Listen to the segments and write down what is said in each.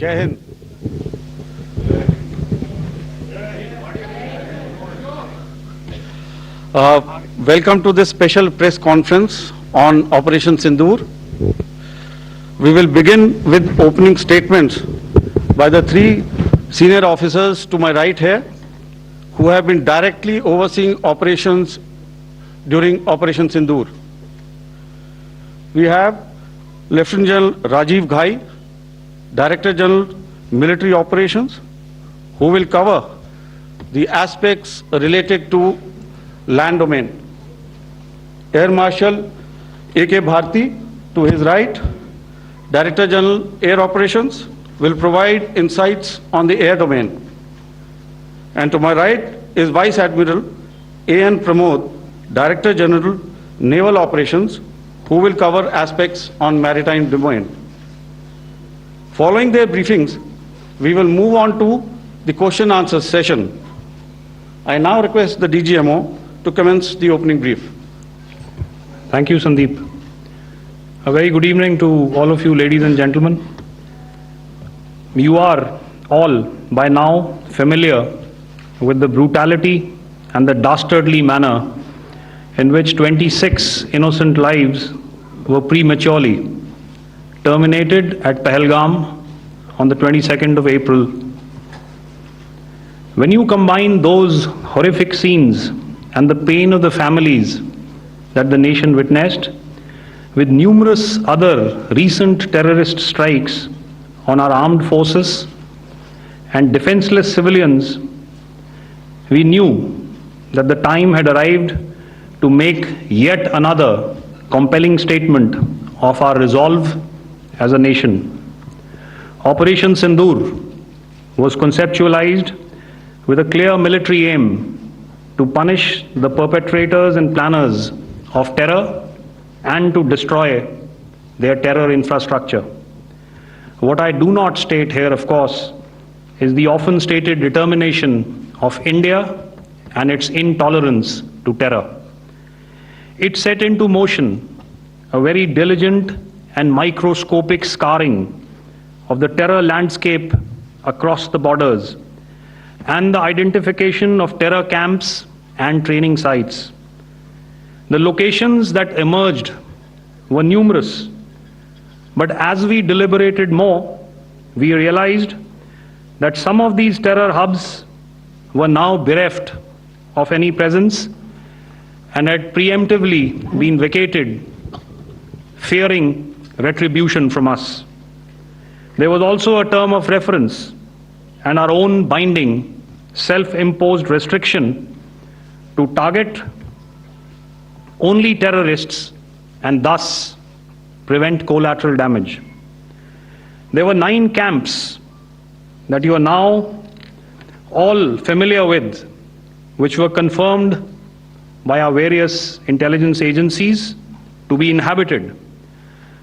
Jai Hind. Welcome to this special press conference on Operation Sindoor. We will begin with opening statements by the three senior officers to my right here, who have been directly overseeing operations during Operation Sindoor. We have Lieutenant General Rajiv Ghai, Director General Military Operations, who will cover the aspects related to land domain. Air Marshal A.K. Bharti, to his right, Director General Air Operations, will provide insights on the air domain. And to my right is Vice Admiral A.N. Pramod, Director General Naval Operations, who will cover aspects on maritime domain. Following their briefings, we will move on to the question answer session. I now request the DGMO to commence the opening brief. Thank you, Sandeep. A very good evening to all of you, ladies and gentlemen. You are all by now familiar with the brutality and the dastardly manner in which 26 innocent lives were prematurely terminated at Pahalgam on the 22nd of April. When you combine those horrific scenes and the pain of the families that the nation witnessed with numerous other recent terrorist strikes on our armed forces and defenseless civilians, we knew that the time had arrived to make yet another compelling statement of our resolve as a nation. Operation Sindoor was conceptualized with a clear military aim to punish the perpetrators and planners of terror and to destroy their terror infrastructure. What I do not state here, of course, is the often stated determination of India and its intolerance to terror. It set into motion a very diligent and microscopic scarring of the terror landscape across the borders and the identification of terror camps and training sites. The locations that emerged were numerous, but as we deliberated more, we realized that some of these terror hubs were now bereft of any presence and had preemptively been vacated, fearing retribution from us. There was also a term of reference and our own binding, self-imposed restriction to target only terrorists and thus prevent collateral damage. There were 9 camps that you are now all familiar with, which were confirmed by our various intelligence agencies to be inhabited.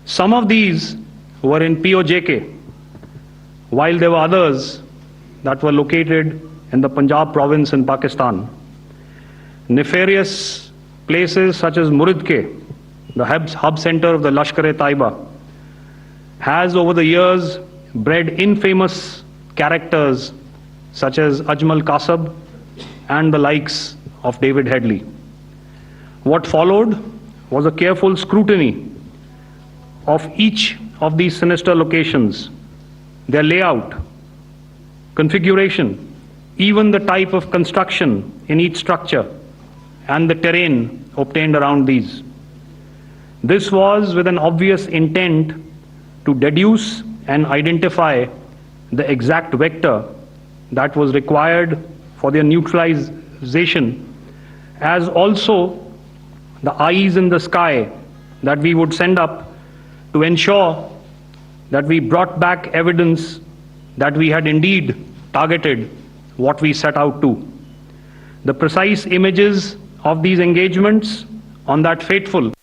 Some of these were in POJK, while there were others that were located in the Punjab province in Pakistan. Nefarious places such as Muridke, the hub center of the Lashkar-e-Taiba, has over the years bred infamous characters such as Ajmal Kasab and the likes of David Headley. What followed was a careful scrutiny of each of these sinister locations, their layout, configuration, even the type of construction in each structure, and the terrain obtained around these. This was with an obvious intent to deduce and identify the exact vector that was required for their neutralization, as also the eyes in the sky that we would send up to ensure that we brought back evidence that we had indeed targeted what we set out to. The precise images of these engagements on that fateful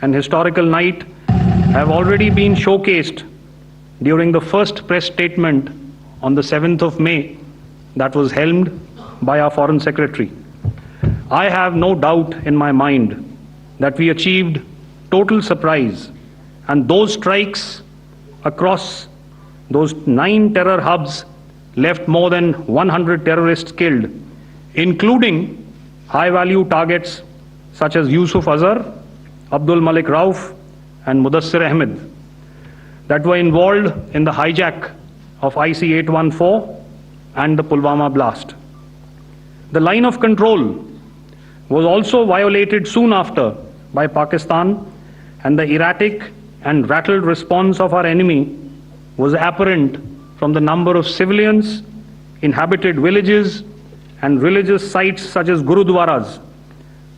and historical night have already been showcased during the first press statement on the 7th of May that was helmed by our Foreign Secretary. I have no doubt in my mind that we achieved total surprise, and those strikes across those 9 terror hubs left more than 100 terrorists killed, including high-value targets such as Yusuf Azhar, Abdul Malik Rauf, and Mudassir Ahmed, that were involved in the hijack of IC-814 and the Pulwama blast. The line of control was also violated soon after by Pakistan, and the erratic and rattled response of our enemy was apparent from the number of civilians, inhabited villages, and religious sites such as Gurudwaras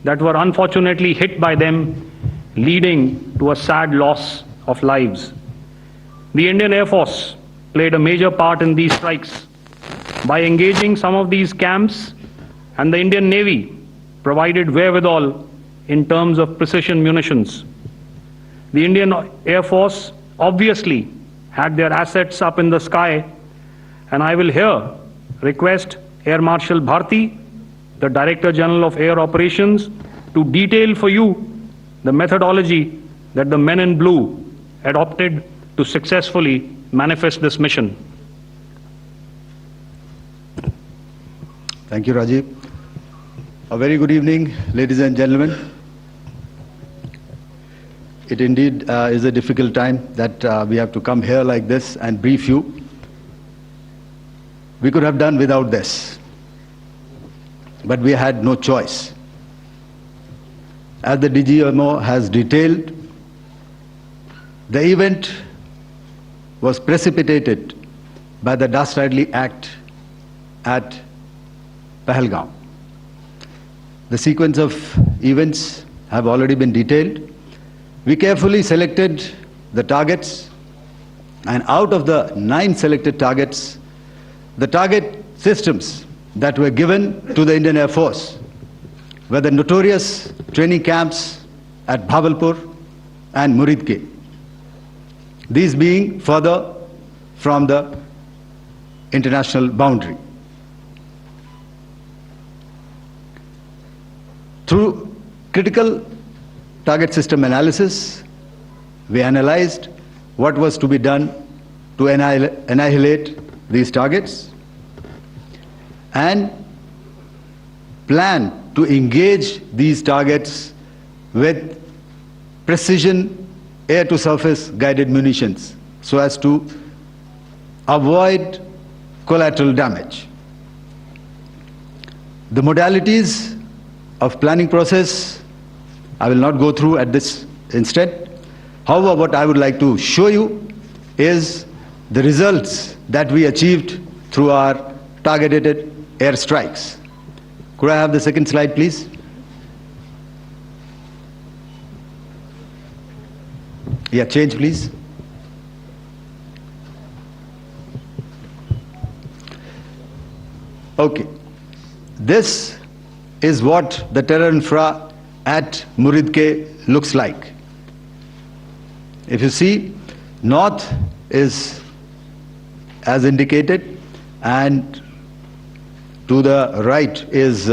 that were unfortunately hit by them, leading to a sad loss of lives. The Indian Air Force played a major part in these strikes by engaging some of these camps, and the Indian Navy provided wherewithal in terms of precision munitions. The Indian Air Force obviously had their assets up in the sky, and I will here request Air Marshal Bharti, the Director General of Air Operations, to detail for you the methodology that the men in blue adopted to successfully manifest this mission. Thank you, Rajiv. A very good evening, ladies and gentlemen. It indeed is a difficult time that we have to come here like this and brief you. We could have done without this, but we had no choice. As the DGMO has detailed, the event was precipitated by the dastardly act at Pahalgam. The sequence of events have already been detailed. We carefully selected the targets, and out of the 9 selected targets, the target systems that were given to the Indian Air Force were the notorious training camps at Bhavalpur and Muridke, these being further from the international boundary. Through critical target system analysis, we analyzed what was to be done to annihilate these targets and plan to engage these targets with precision air-to-surface guided munitions so as to avoid collateral damage. The modalities of planning process I will not go through at this instant. However, what I would like to show you is the results that we achieved through our targeted airstrikes. Could I have the second slide, please? Yeah, change, please. Okay. This is what the terror infra at Muridke looks like. If you see, north is as indicated, and to the right is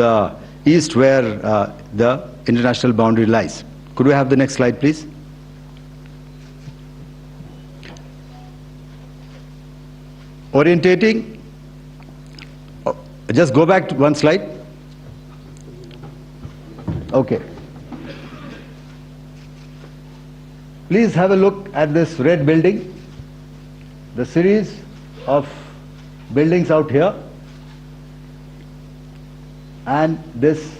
east, where the international boundary lies. Could we have the next slide, please? Orientating, just go back to one slide. Okay. Please have a look at this red building, the series of buildings out here, and this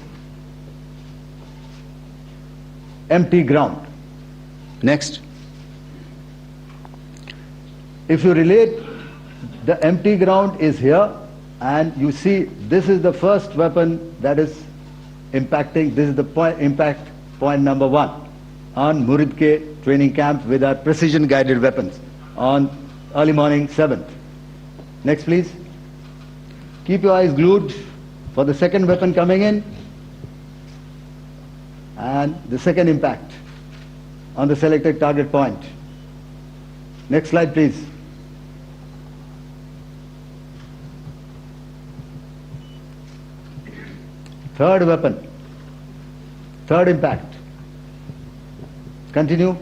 empty ground. Next. If you relate, the empty ground is here, and you see this is the first weapon that is impacting. This is the impact point number 1 on Muridke training camp with our precision guided weapons on early morning 7th. Next, please. Keep your eyes glued for the second weapon coming in and the second impact on the selected target point. Next slide, please. Third weapon, third impact. Continue.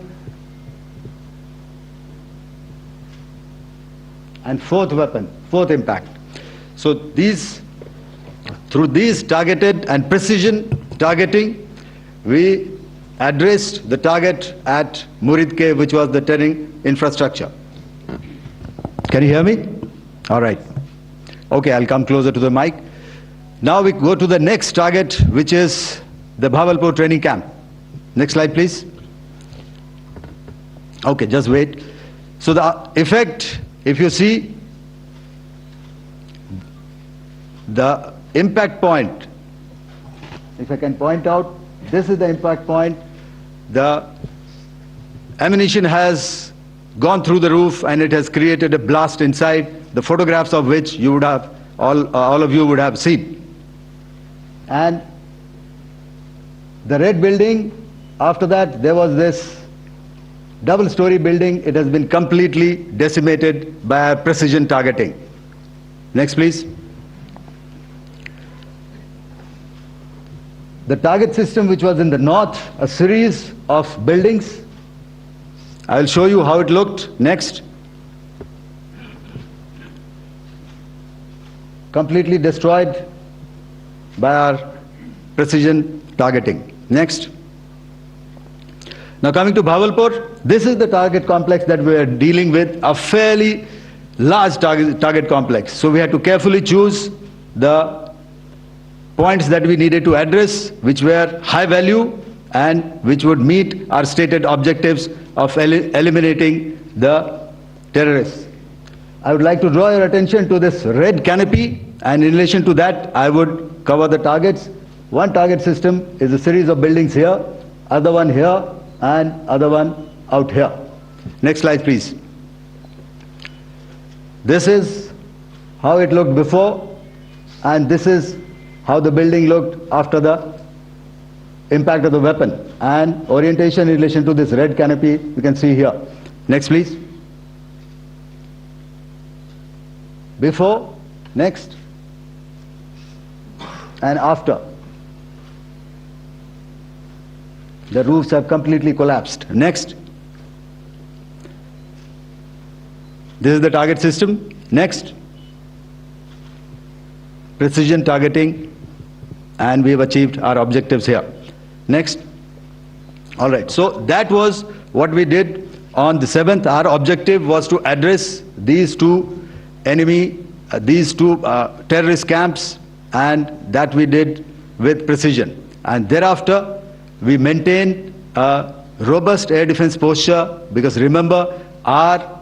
and fourth weapon, fourth impact. So through these targeted and precision targeting, we addressed the target at Muridke, which was the turning infrastructure. Can you hear me? All right. Okay, I'll come closer to the mic. Now we go to the next target, which is the Bhavalpur training camp. Next slide, please. Okay, just wait. So the effect, if you see, the impact point, if I can point out, this is the impact point. The ammunition has gone through the roof and it has created a blast inside, the photographs of which you would have, all of you would have seen. And the red building, after that there was this double-story building. It has been completely decimated by precision targeting. Next, please. The target system, which was in the north, a series of buildings. I will show you how it looked. Next. Completely destroyed by our precision targeting. Next. Now coming to Bhavalpur, this is the target complex that we are dealing with, a fairly large target complex. So we had to carefully choose the points that we needed to address, which were high value and which would meet our stated objectives of eliminating the terrorists. I would like to draw your attention to this red canopy, and in relation to that I would cover the targets. One target system is a series of buildings here, other one here, and other one out here. Next slide, please. This is how it looked before, and this is how the building looked after the impact of the weapon, and orientation in relation to this red canopy you can see here. Next, please. Before, next, and after. The roofs have completely collapsed. Next. This is the target system. Next. Precision targeting, and we have achieved our objectives here. Next. All right, so that was what we did on the 7th. Our objective was to address these two terrorist camps, and that we did with precision. And thereafter, we maintained a robust air defense posture, because remember, our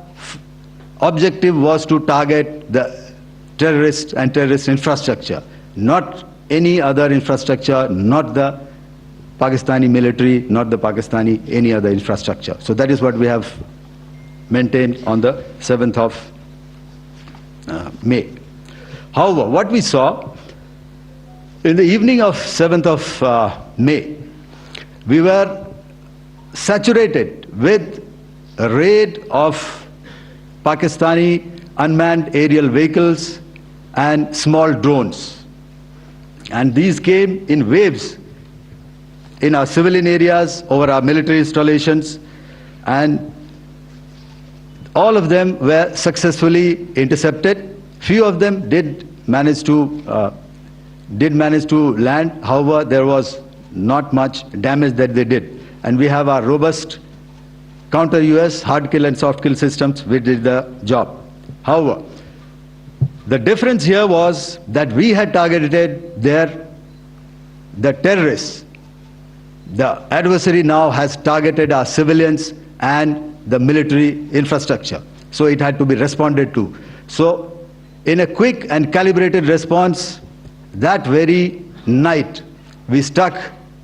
objective was to target the terrorists and terrorist infrastructure, not any other infrastructure, not the Pakistani military, not the Pakistani any other infrastructure. So that is what we have maintained on the 7th of May. However, what we saw in the evening of 7th of May, we were saturated with a raid of Pakistani unmanned aerial vehicles and small drones. And these came in waves in our civilian areas, over our military installations, and all of them were successfully intercepted. Few of them did manage to land. However, there was not much damage that they did. And we have our robust counter-US hard kill and soft kill systems which did the job. However, the difference here was that we had targeted the terrorists. The adversary now has targeted our civilians and the military infrastructure. So it had to be responded to. So in a quick and calibrated response, that very night, we struck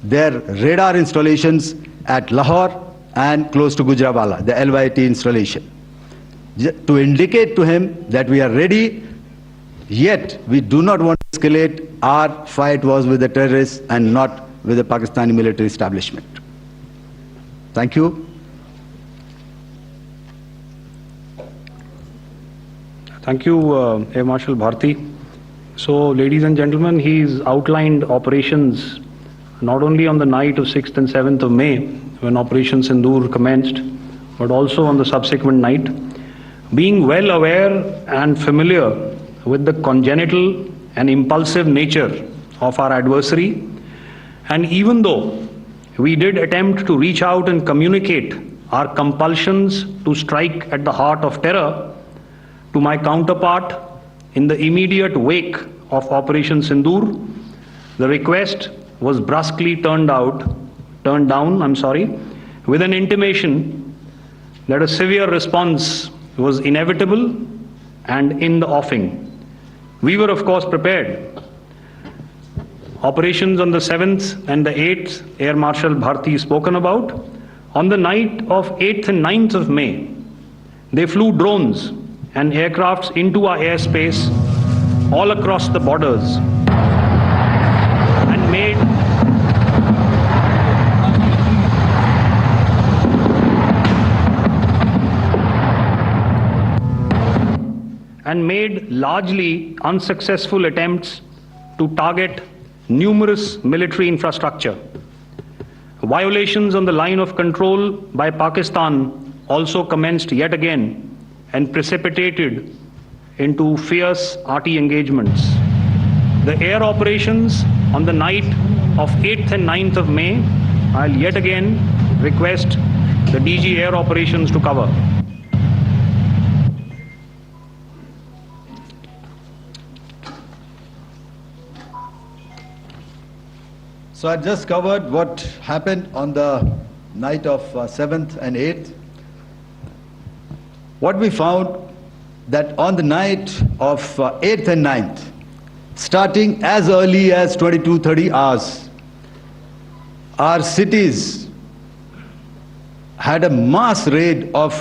their radar installations at Lahore and close to Gujranwala, the LYT installation, to indicate to him that we are ready, yet we do not want to escalate. Our fight was with the terrorists and not with the Pakistani military establishment. Thank you. Thank you, Air Marshal Bharti. So, ladies and gentlemen, he's outlined operations not only on the night of 6th and 7th of May, when Operation Sindoor commenced, but also on the subsequent night, Being well aware and familiar with the congenital and impulsive nature of our adversary, and even though we did attempt to reach out and communicate our compulsions to strike at the heart of terror to my counterpart in the immediate wake of Operation Sindoor, the request was brusquely turned down, with an intimation that a severe response was inevitable and in the offing. We were, of course, prepared. Operations on the 7th and the 8th, Air Marshal Bharti spoken about. On the night of 8th and 9th of May, they flew drones and aircrafts into our airspace all across the borders and made largely unsuccessful attempts to target numerous military infrastructure. Violations on the line of control by Pakistan also commenced yet again and precipitated into fierce RT engagements. The air operations on the night of 8th and 9th of May, I'll yet again request the DG Air Operations to cover. So I just covered what happened on the night of 7th and 8th. What we found that on the night of 8th and 9th, starting as early as 22:30 hours, our cities had a mass raid of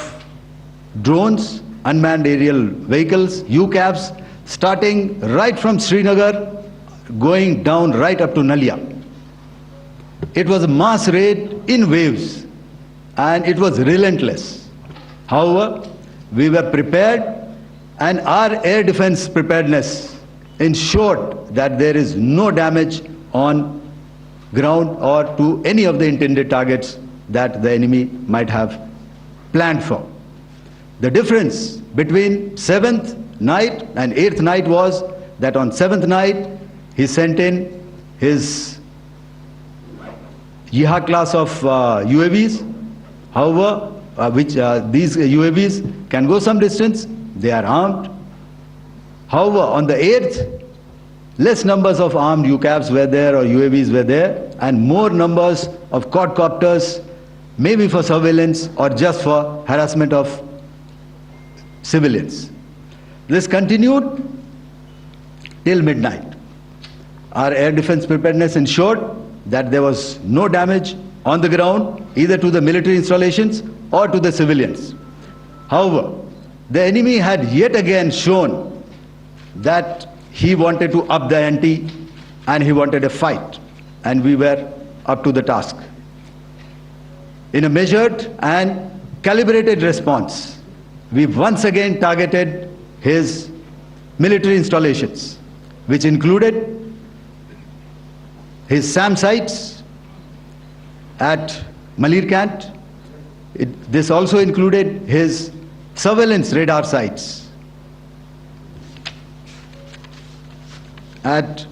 drones, unmanned aerial vehicles, UCAVs, starting right from Srinagar, going down right up to Nalia. It was a mass raid in waves, and it was relentless. However, we were prepared, and our air defense preparedness ensured that there is no damage on ground or to any of the intended targets that the enemy might have planned for. The difference between 7th night and 8th night was that on 7th night, he sent in his Yeha class of UAVs, however, these UAVs can go some distance, they are armed. However, on the 8th, less numbers of armed UCAVs were there or UAVs were there, and more numbers of quadcopters, maybe for surveillance or just for harassment of civilians. This continued till midnight. Our air defense preparedness ensured that there was no damage on the ground, either to the military installations or to the civilians. However, the enemy had yet again shown that he wanted to up the ante and he wanted a fight, and we were up to the task. In a measured and calibrated response, we once again targeted his military installations, which included his SAM sites at Malirkant. This also included his surveillance radar sites at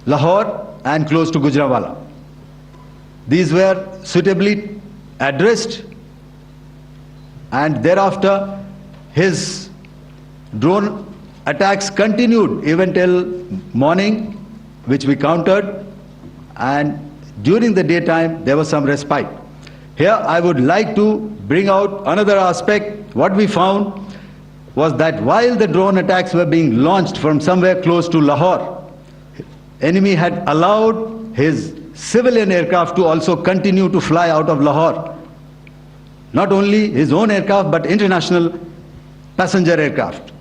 Lahore and close to Gujranwala. These were suitably addressed, and thereafter his drone attacks continued even till morning, which we countered, and during the daytime there was some respite. Here I would like to bring out another aspect. What we found was that while the drone attacks were being launched from somewhere close to Lahore, enemy had allowed his civilian aircraft to also continue to fly out of Lahore. Not only his own aircraft, but international passenger aircraft,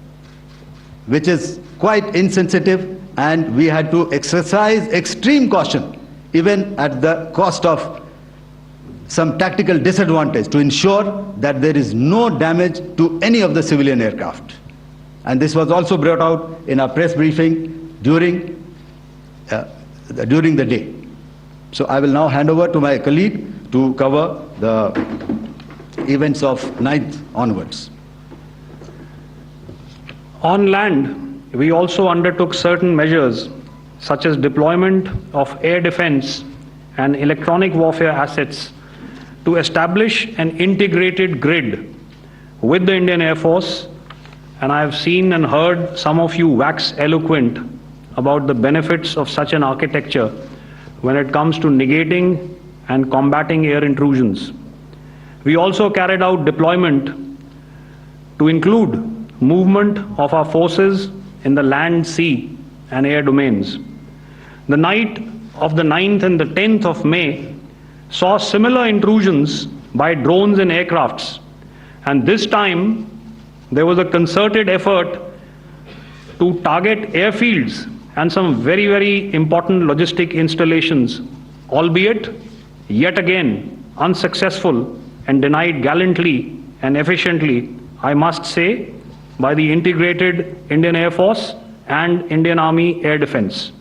which is quite insensitive, and we had to exercise extreme caution, even at the cost of some tactical disadvantage, to ensure that there is no damage to any of the civilian aircraft. And this was also brought out in our press briefing during the day. So I will now hand over to my colleague to cover the events of 9th onwards. On land, we also undertook certain measures such as deployment of air defense and electronic warfare assets to establish an integrated grid with the Indian Air Force, and I have seen and heard some of you wax eloquent about the benefits of such an architecture when it comes to negating and combating air intrusions. We also carried out deployment to include movement of our forces in the land, sea, and air domains. The night of the 9th and the 10th of May saw similar intrusions by drones and aircrafts, and this time there was a concerted effort to target airfields and some very, very important logistic installations, albeit yet again unsuccessful and denied gallantly and efficiently, I must say, by the integrated Indian Air Force and Indian Army Air Defense.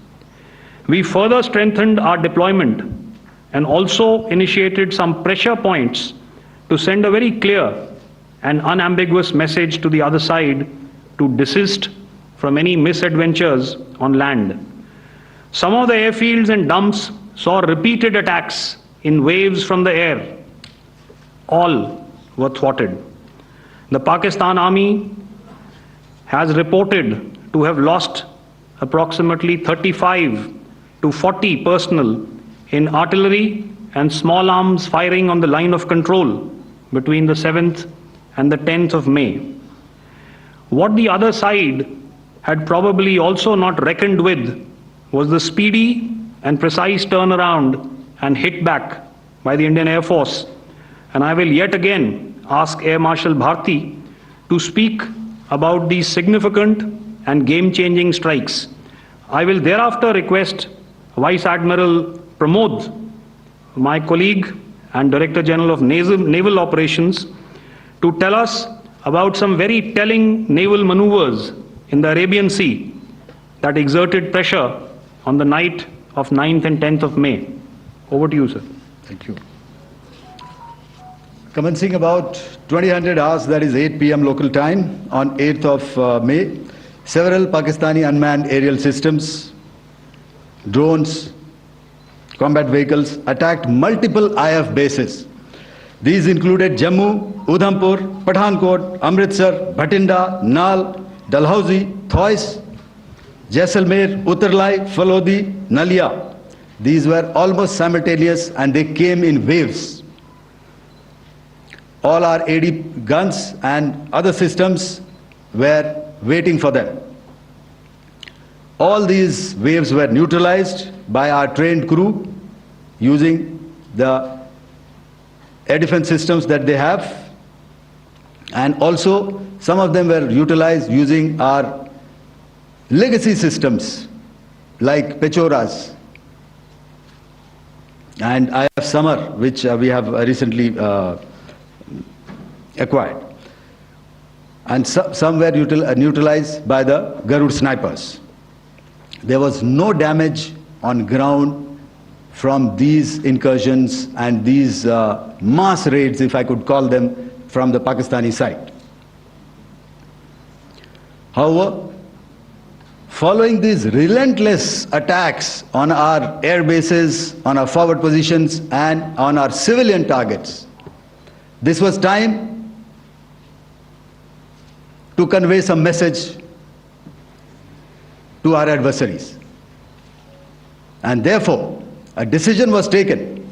We further strengthened our deployment and also initiated some pressure points to send a very clear and unambiguous message to the other side to desist from any misadventures on land. Some of the airfields and dumps saw repeated attacks in waves from the air. All were thwarted. The Pakistan Army has reported to have lost approximately 35 to 40 personnel in artillery and small arms firing on the line of control between the 7th and the 10th of May. What the other side had probably also not reckoned with was the speedy and precise turnaround and hit back by the Indian Air Force. And I will yet again ask Air Marshal Bharti to speak about these significant and game-changing strikes. I will thereafter request Vice Admiral Pramod, my colleague and Director General of Naval Operations, to tell us about some very telling naval maneuvers in the Arabian Sea that exerted pressure on the night of 9th and 10th of May. Over to you, sir. Thank you. Commencing about 2000 hours, that is 8 p.m. local time, on 8th of May, several Pakistani unmanned aerial systems, drones, combat vehicles attacked multiple IF bases. These included Jammu, Udhampur, Pathankot, Amritsar, Bhatinda, Nal, Dalhousie, Thois, Jaisalmer, Uttarlai, Falodi, Nalia. These were almost simultaneous and they came in waves. All our AD guns and other systems were waiting for them. All these waves were neutralized by our trained crew using the air defense systems that they have, and also some of them were utilized using our legacy systems like Pechoras and IF Summer, which we have recently acquired, and some were neutralized by the Garud snipers. There was no damage on ground from these incursions and these mass raids, if I could call them, from the Pakistani side. However, following these relentless attacks on our air bases, on our forward positions, and on our civilian targets, this was time to convey some message to our adversaries. And therefore, a decision was taken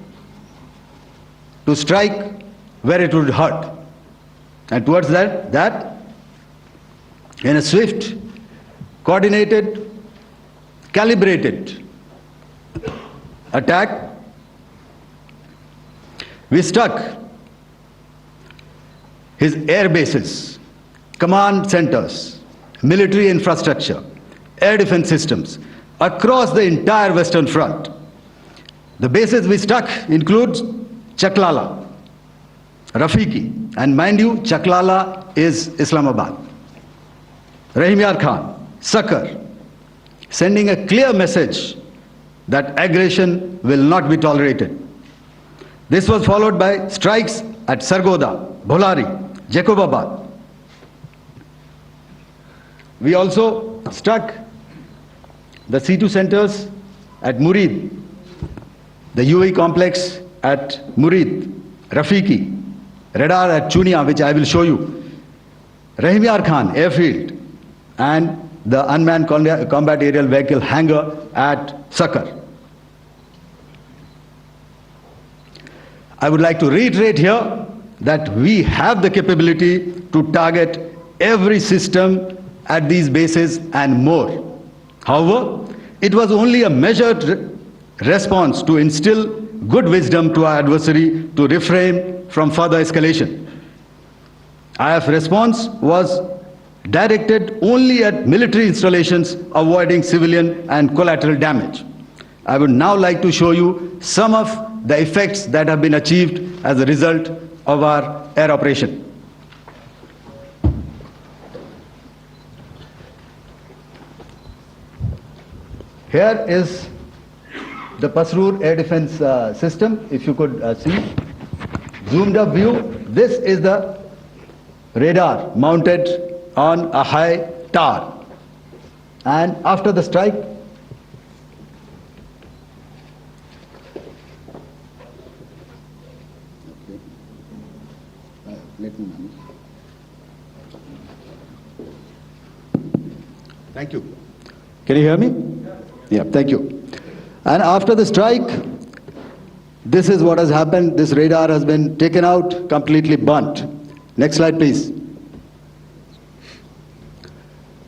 to strike where it would hurt. And towards that, in a swift, coordinated, calibrated attack, we struck his air bases, command centers, military infrastructure, air defense systems across the entire Western Front. The bases we struck include Chaklala, Rafiki, and mind you, Chaklala is Islamabad, Rahim Yar Khan, Sakar, sending a clear message that aggression will not be tolerated. This was followed by strikes at Sargoda, Bholari, Jacobabad, We also struck the C2 centers at Murid, the UAE complex at Murid, Rafiki, radar at Chunia, which I will show you, Rahimyar Khan airfield, and the unmanned combat aerial vehicle hangar at Sakar. I would like to reiterate here that we have the capability to target every system at these bases and more. However, it was only a measured response to instill good wisdom to our adversary to refrain from further escalation. IF response was directed only at military installations, avoiding civilian and collateral damage. I would now like to show you some of the effects that have been achieved as a result of our air operation. Here is the Pasrur air defense system, if you could see. Zoomed up view, this is the radar mounted on a high tower. And after the strike, thank you. Can you hear me? Yeah, thank you. And after the strike, this is what has happened. This radar has been taken out, completely burnt. Next slide, please.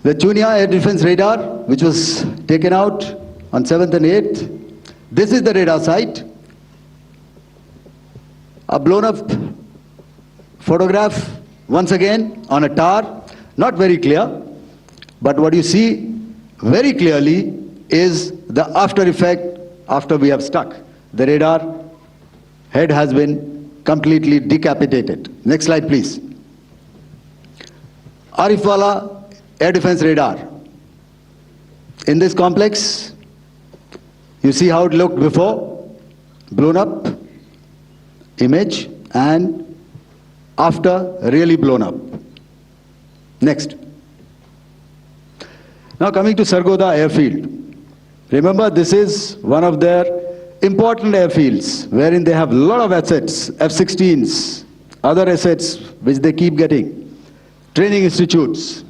The Chunia air defense radar, which was taken out on 7th and 8th. This is the radar site. A blown up photograph, once again, on a tower. Not very clear, but what you see very clearly is the after effect after we have struck. The radar head has been completely decapitated. Next slide, please. Arifwala air defense radar. In this complex, you see how it looked before, blown up image, and after really blown up. Next. Now coming to Sargodha airfield. Remember, this is one of their important airfields wherein they have a lot of assets, F-16s, other assets which they keep getting, training institutes.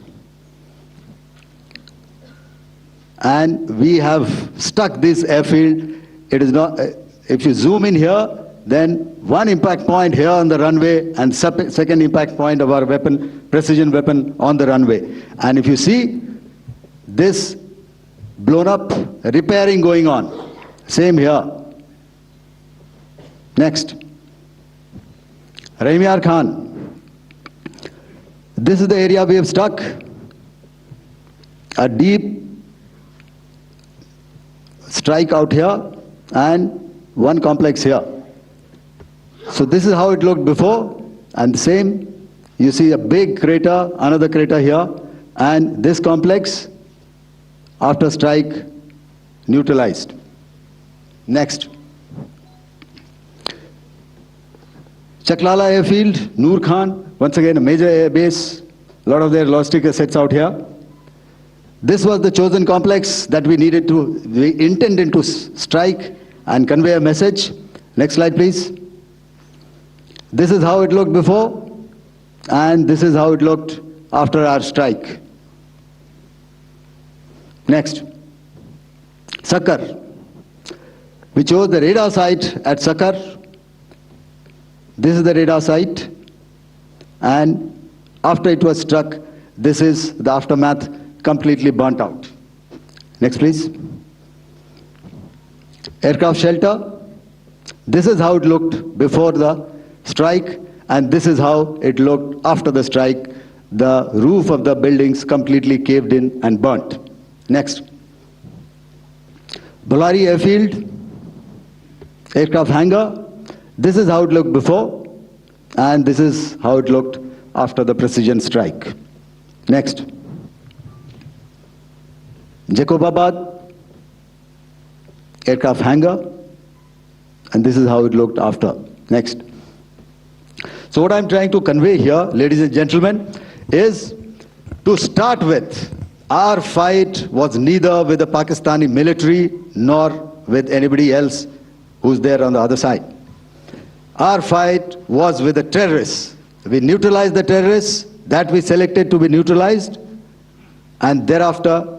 And we have stuck this airfield. It is not, if you zoom in here, then one impact point here on the runway and second impact point of our weapon, precision weapon on the runway. And if you see this blown up repairing going on, same here. Next. Rahimyar Khan. This is the area we have struck. A deep strike out here and one complex here. So this is how it looked before, and the same, you see a big crater, another crater here, and this complex after strike neutralized. Next. Chaklala airfield, Noor Khan, once again a major air base, a lot of their logistic assets out here. This was the chosen complex that we intended to strike and convey a message. Next slide, please. This is how it looked before, and this is how it looked after our strike. Next. Sakar. We chose the radar site at Sakar. This is the radar site, and after it was struck, this is the aftermath, completely burnt out. Next, please. Aircraft shelter. This is how it looked before the strike, and this is how it looked after the strike. The roof of the buildings completely caved in and burnt. Next. Bolari airfield, aircraft hangar. This is how it looked before, and this is how it looked after the precision strike. Next. Jacobabad, aircraft hangar, and this is how it looked after. Next. So what I'm trying to convey here, ladies and gentlemen, is to start with, Our fight was neither with the Pakistani military nor with anybody else who's there on the other side. Our fight was with the terrorists. We neutralized the terrorists that we selected to be neutralized, and thereafter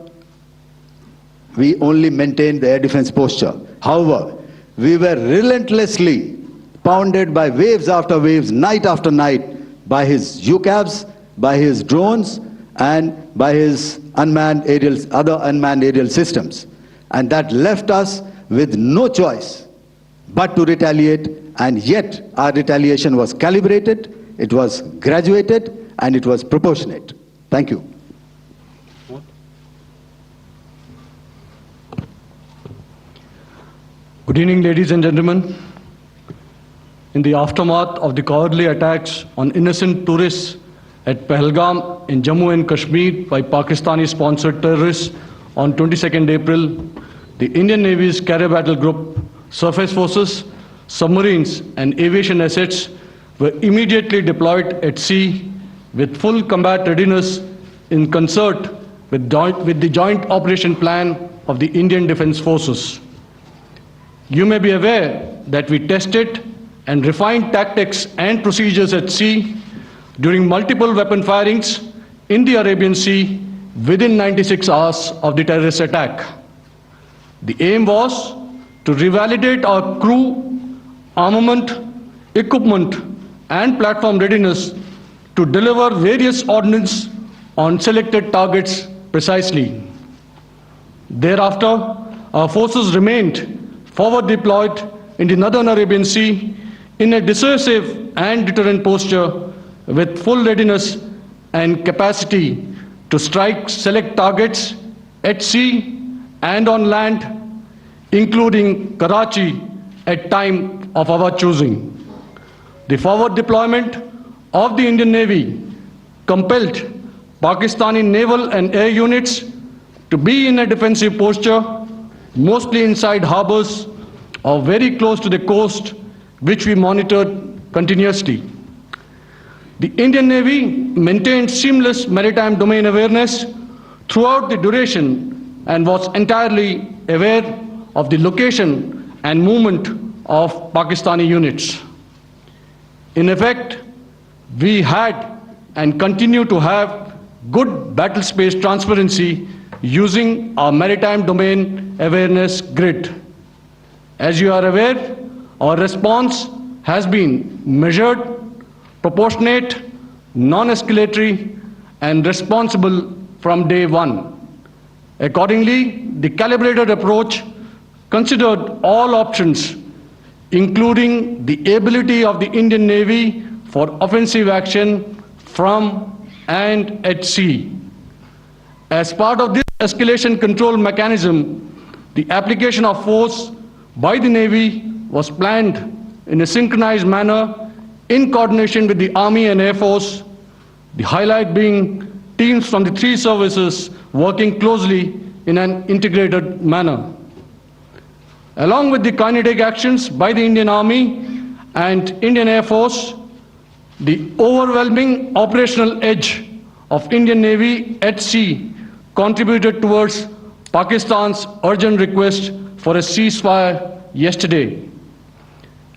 we only maintained the air defense posture. However, we were relentlessly pounded by waves after waves, night after night, by his UCAVs, by his drones, and by his other unmanned aerial systems. And that left us with no choice but to retaliate, and yet our retaliation was calibrated, it was graduated, and it was proportionate. Thank you. Good evening, ladies and gentlemen. In the aftermath of the cowardly attacks on innocent tourists at Pahalgam in Jammu and Kashmir by Pakistani-sponsored terrorists on 22nd April, the Indian Navy's Carrier Battle Group, surface forces, submarines and aviation assets were immediately deployed at sea with full combat readiness in concert with the joint operation plan of the Indian Defence Forces. You may be aware that we tested and refined tactics and procedures at sea during multiple weapon firings in the Arabian Sea within 96 hours of the terrorist attack. The aim was to revalidate our crew, armament, equipment, and platform readiness to deliver various ordnance on selected targets precisely. Thereafter, our forces remained forward deployed in the Northern Arabian Sea in a dissuasive and deterrent posture with full readiness and capacity to strike select targets at sea and on land, including Karachi at time of our choosing. The forward deployment of the Indian Navy compelled Pakistani naval and air units to be in a defensive posture, mostly inside harbors or very close to the coast, which we monitored continuously. The Indian Navy maintained seamless maritime domain awareness throughout the duration and was entirely aware of the location and movement of Pakistani units. In effect, we had and continue to have good battle space transparency using our maritime domain awareness grid. As you are aware, our response has been measured, proportionate, non-escalatory, and responsible from day one. Accordingly, the calibrated approach considered all options, including the ability of the Indian Navy for offensive action from and at sea. As part of this escalation control mechanism, the application of force by the Navy was planned in a synchronized manner in coordination with the Army and Air Force, the highlight being teams from the three services working closely in an integrated manner. Along with the kinetic actions by the Indian Army and Indian Air Force, the overwhelming operational edge of Indian Navy at sea contributed towards Pakistan's urgent request for a ceasefire yesterday.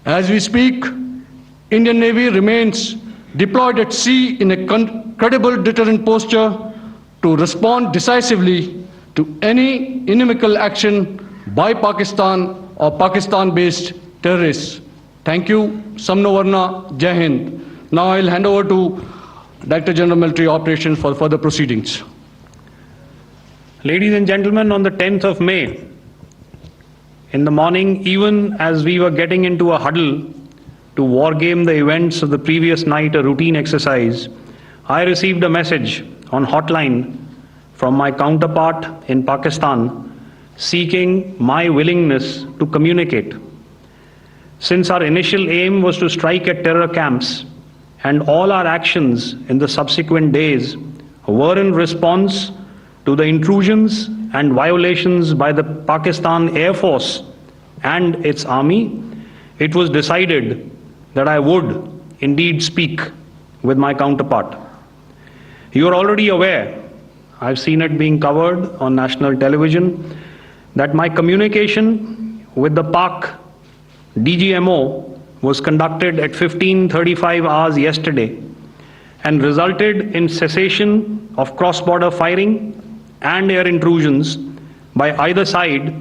As we speak, Indian Navy remains deployed at sea in a credible deterrent posture to respond decisively to any inimical action by Pakistan or Pakistan-based terrorists. Thank you. Samno Varna, Jai Hind. Now I'll hand over to Director General Military Operations for further proceedings. Ladies and gentlemen, on the 10th of May, in the morning, even as we were getting into a huddle to wargame the events of the previous night, a routine exercise, I received a message on hotline from my counterpart in Pakistan seeking my willingness to communicate. Since our initial aim was to strike at terror camps, and all our actions in the subsequent days were in response to the intrusions and violations by the Pakistan Air Force and its army, it was decided that I would indeed speak with my counterpart. You are already aware I've seen it being covered on national television, that my communication with the Pak DGMO was conducted at 15:35 hours yesterday and resulted in cessation of cross-border firing and air intrusions by either side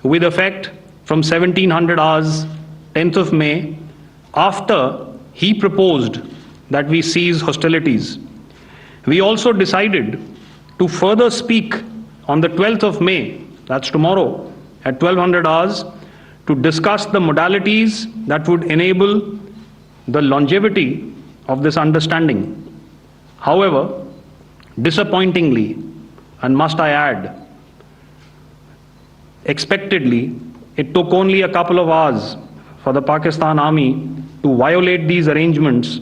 with effect from 1700 hours 10th of May, after he proposed that we cease hostilities. We also decided to further speak on the 12th of May, that's tomorrow, at 1200 hours, to discuss the modalities that would enable the longevity of this understanding. However, disappointingly, and must I add, expectedly, it took only a couple of hours for the Pakistan Army to violate these arrangements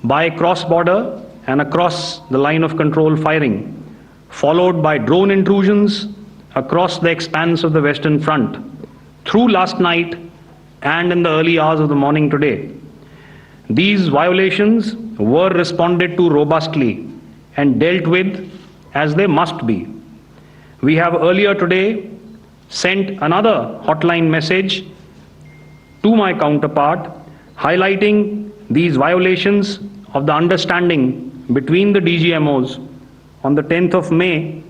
by cross-border and across the line of control firing, followed by drone intrusions across the expanse of the Western Front through last night and in the early hours of the morning today. These violations were responded to robustly and dealt with as they must be. We have earlier today sent another hotline message to my counterpart highlighting these violations of the understanding between the DGMOs on the 10th of May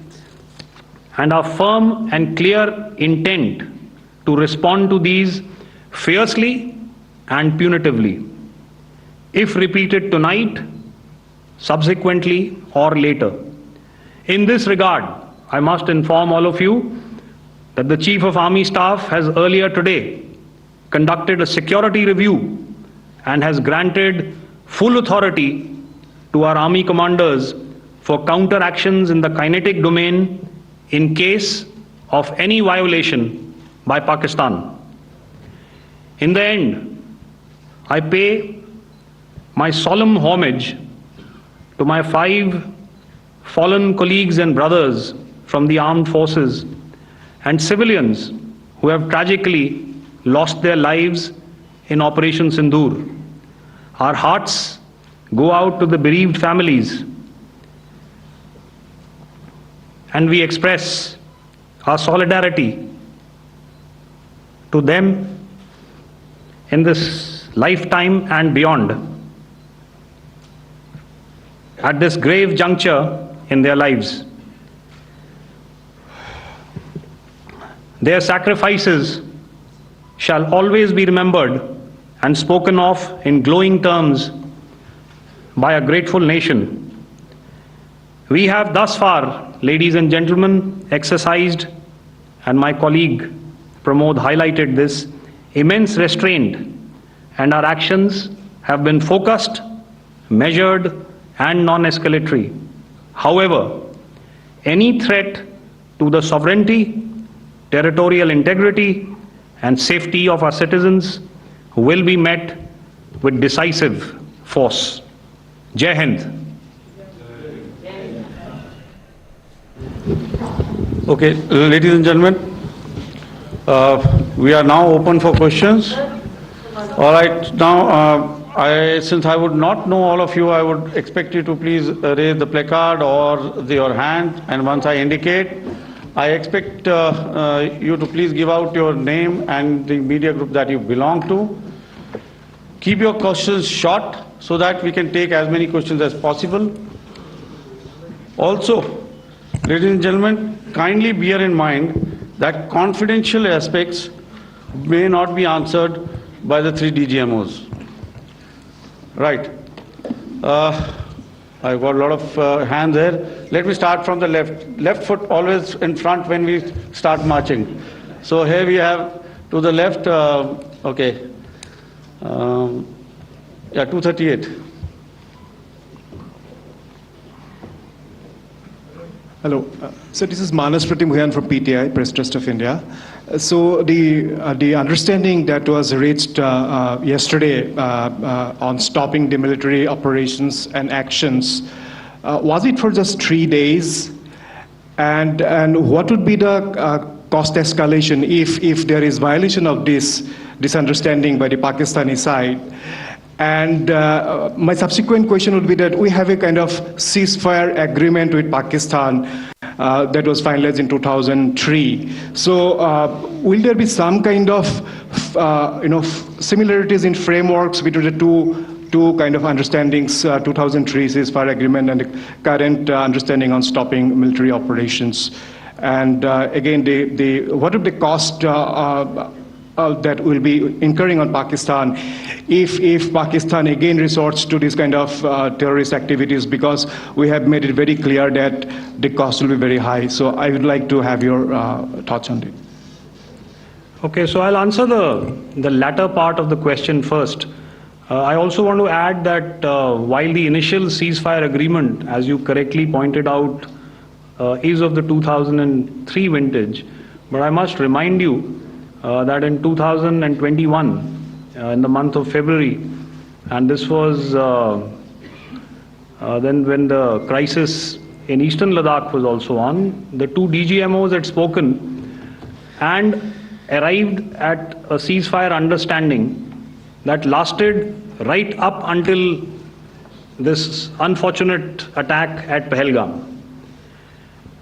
and our firm and clear intent to respond to these fiercely and punitively, if repeated tonight, subsequently, or later. In this regard, I must inform all of you that the Chief of Army Staff has earlier today conducted a security review and has granted full authority to our Army commanders for counter actions in the kinetic domain in case of any violation by Pakistan. In the end, I pay my solemn homage to my 5 fallen colleagues and brothers from the armed forces and civilians who have tragically lost their lives in Operation Sindoor. Our hearts go out to the bereaved families, and we express our solidarity to them in this lifetime and beyond, at this grave juncture in their lives. Their sacrifices shall always be remembered and spoken of in glowing terms by a grateful nation. We have thus far, ladies and gentlemen, exercised, and my colleague Pramod highlighted this, immense restraint, and our actions have been focused, measured, and non-escalatory. However, any threat to the sovereignty, territorial integrity, and safety of our citizens will be met with decisive force. Jai Hind. Okay, ladies and gentlemen, we are now open for questions. All right, now since I would not know all of you, I would expect you to please raise the placard or your hand, and once I indicate, I expect you to please give out your name and the media group that you belong to. Keep your questions short so that we can take as many questions as possible. Also, ladies and gentlemen, kindly bear in mind that confidential aspects may not be answered by the 3 DGMOs. Right. I've got a lot of hands there. Let me start from the left. Left foot always in front when we start marching. So here we have to the left, okay. Yeah, 238. Hello. So this is Manas Pratimhuyan from PTI, Press Trust of India. So the understanding that was reached yesterday on stopping the military operations and actions, was it for just 3 days? And what would be the cost escalation if there is violation of this understanding by the Pakistani side? And my subsequent question would be that we have a kind of ceasefire agreement with Pakistan that was finalized in 2003. So will there be some kind of similarities in frameworks between the two kind of understandings, 2003 ceasefire agreement and the current understanding on stopping military operations? And again, what would the cost that will be incurring on Pakistan if Pakistan again resorts to this kind of terrorist activities, because we have made it very clear that the cost will be very high. So I would like to have your thoughts on it. Okay, so I'll answer the latter part of the question first. I also want to add that while the initial ceasefire agreement, as you correctly pointed out, is of the 2003 vintage, but I must remind you that in 2021, in the month of February, and this was then when the crisis in eastern Ladakh was also on, the two DGMOs had spoken and arrived at a ceasefire understanding that lasted right up until this unfortunate attack at Pahalgam.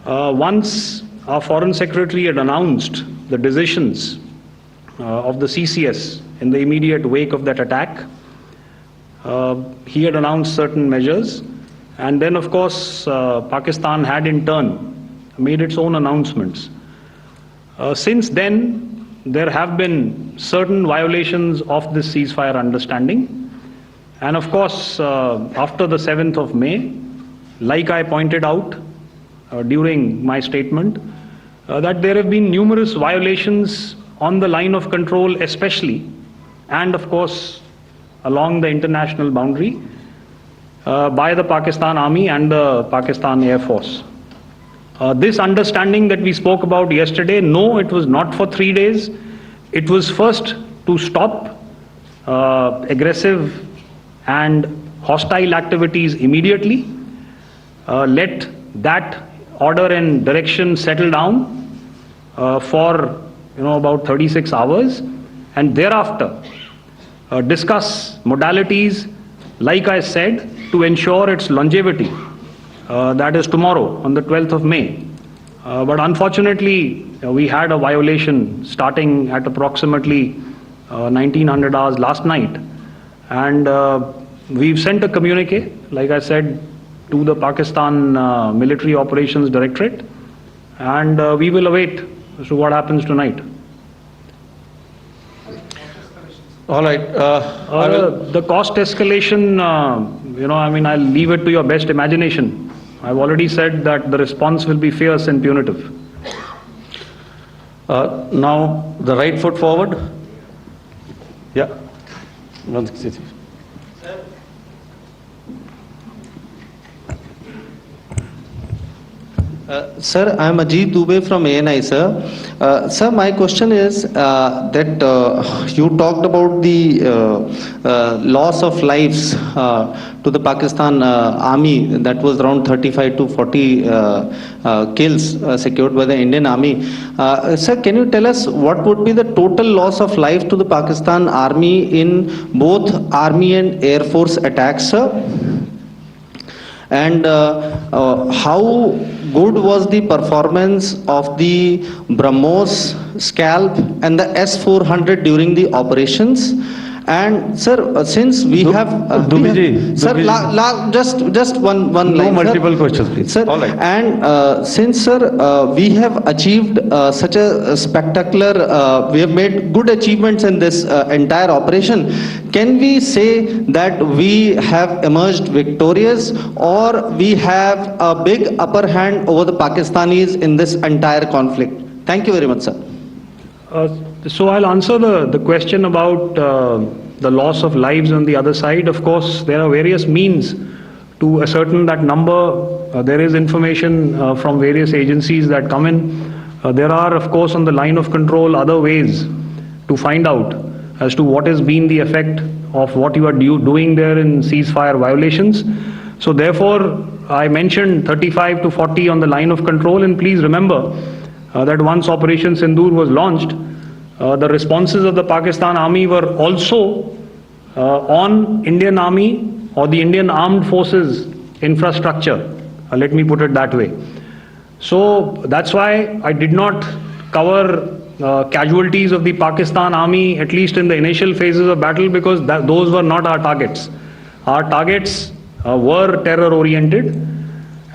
Once our Foreign Secretary had announced the decisions of the CCS in the immediate wake of that attack, he had announced certain measures, and then of course Pakistan had in turn made its own announcements. Since then, there have been certain violations of this ceasefire understanding, and of course after the 7th of May, like I pointed out during my statement, that there have been numerous violations on the line of control especially, and of course along the international boundary by the Pakistan Army and the Pakistan Air Force. This understanding that we spoke about yesterday, no, it was not for 3 days. It was first to stop aggressive and hostile activities immediately, let that order and direction settle down for about 36 hours, and thereafter discuss modalities, like I said, to ensure its longevity. That is tomorrow on the 12th of May. But unfortunately, we had a violation starting at approximately 1900 hours last night, and we've sent a communique, like I said, to the Pakistan Military Operations Directorate, and we will await as to what happens tonight. All right. The cost escalation, I'll leave it to your best imagination. I've already said that the response will be fierce and punitive. Now, the right foot forward. Yeah. Sir, I am Ajit Dubey from ANI, sir. Sir, my question is that you talked about the loss of lives to the Pakistan army, that was around 35 to 40 kills secured by the Indian army. Sir, can you tell us what would be the total loss of life to the Pakistan army in both army and air force attacks, sir? And how good was the performance of the BrahMos, Scalp and the S-400 during the operations? And sir, since we have sir, just one line. No multiple questions, please. Sir, all right. And since sir, we have achieved such a spectacular, we have made good achievements in this entire operation. Can we say that we have emerged victorious, or we have a big upper hand over the Pakistanis in this entire conflict? Thank you very much, sir. So I'll answer the question about the loss of lives on the other side. Of course, there are various means to ascertain that number. There is information from various agencies that come in. There are, of course, on the line of control, other ways to find out as to what has been the effect of what you are doing there in ceasefire violations. So therefore, I mentioned 35 to 40 on the line of control, and please remember that once Operation Sindoor was launched, the responses of the Pakistan Army were also on Indian Army or the Indian Armed Forces infrastructure. Let me put it that way. So that's why I did not cover casualties of the Pakistan Army, at least in the initial phases of battle, because those were not our targets. Our targets were terror oriented,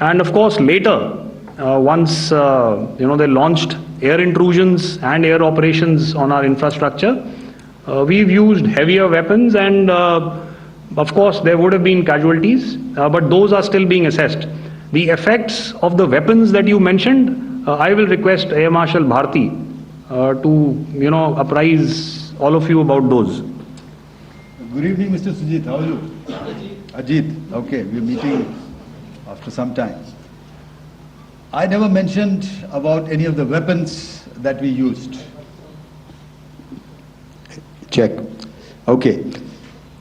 and of course later, once they launched air intrusions and air operations on our infrastructure, we've used heavier weapons, and of course there would have been casualties, but those are still being assessed. The effects of the weapons that you mentioned, I will request Air Marshal Bharti to apprise all of you about those. Good evening, Mr. Sujit. How are you? Ajit. Okay, we're meeting after some time. I never mentioned about any of the weapons that we used. Check. Okay.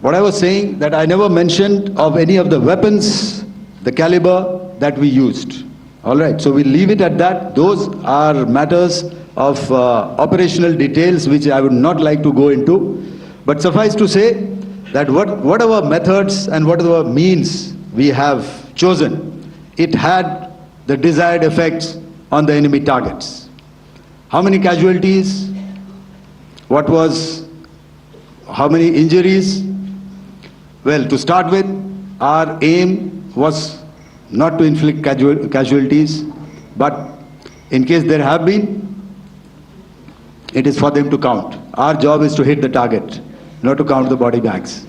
What I was saying, that I never mentioned of any of the weapons, the caliber that we used. All right, so we'll leave it at that. Those are matters of operational details which I would not like to go into. But suffice to say that whatever methods and whatever means we have chosen, it had the desired effects on the enemy targets. How many casualties? How many injuries? Well, to start with, our aim was not to inflict casualties, but in case there have been, it is for them to count. Our job is to hit the target, not to count the body bags.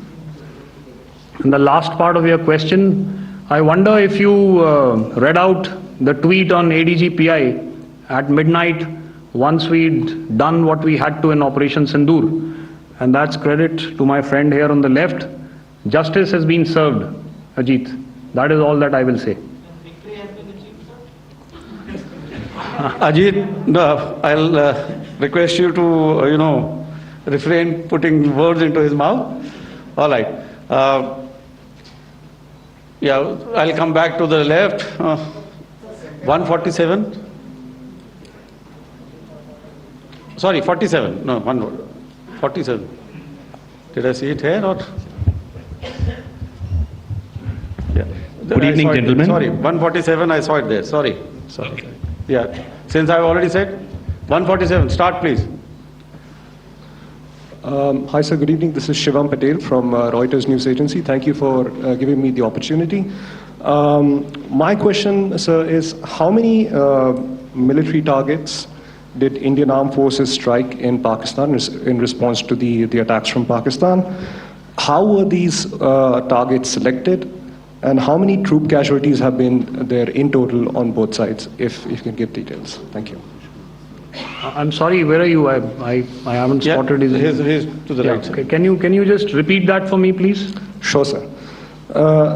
And the last part of your question, I wonder if you read out the tweet on ADG-PI at midnight once we'd done what we had to in Operation Sindoor. And that's credit to my friend here on the left. Justice has been served, Ajit. That is all that I will say. Ajit, I'll request you to, refrain putting words into his mouth. All right. I'll come back to the left. 147. Sorry, 47. No, 47. Did I see it here or? Yeah. Good evening, gentlemen. Sorry, 147, I saw it there. Sorry. Yeah. Since I've already said 147, start please. Hi sir, good evening. This is Shivam Patel from Reuters News Agency. Thank you for giving me the opportunity. My question, sir, is how many military targets did Indian Armed Forces strike in Pakistan in response to the attacks from Pakistan? How were these targets selected? And how many troop casualties have been there in total on both sides, if you can give details? Thank you. I'm sorry, where are you? I haven't spotted his... He's to the right. Okay. Can you just repeat that for me, please? Sure, sir.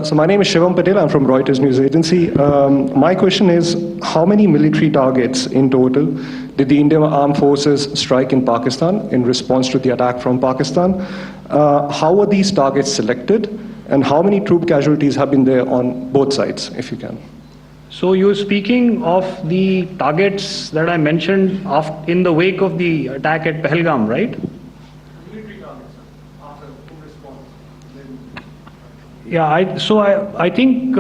So my name is Shivam Patel. I'm from Reuters News Agency. My question is, how many military targets in total did the Indian Armed Forces strike in Pakistan in response to the attack from Pakistan? How were these targets selected? And how many troop casualties have been there on both sides, if you can? So you're speaking of the targets that I mentioned in the wake of the attack at Pahalgam, right? Military targets, after response. Yeah, I think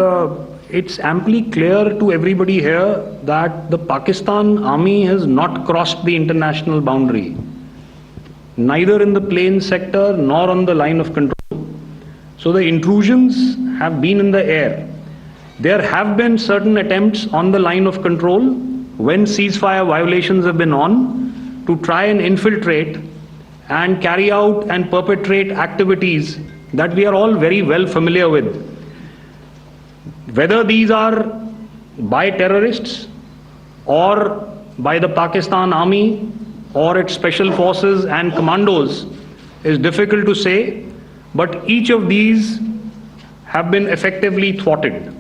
it's amply clear to everybody here that the Pakistan Army has not crossed the international boundary, neither in the plain sector nor on the line of control. So the intrusions have been in the air. There have been certain attempts on the line of control when ceasefire violations have been on to try and infiltrate and carry out and perpetrate activities that we are all very well familiar with. Whether these are by terrorists or by the Pakistan Army or its special forces and commandos is difficult to say, but each of these have been effectively thwarted.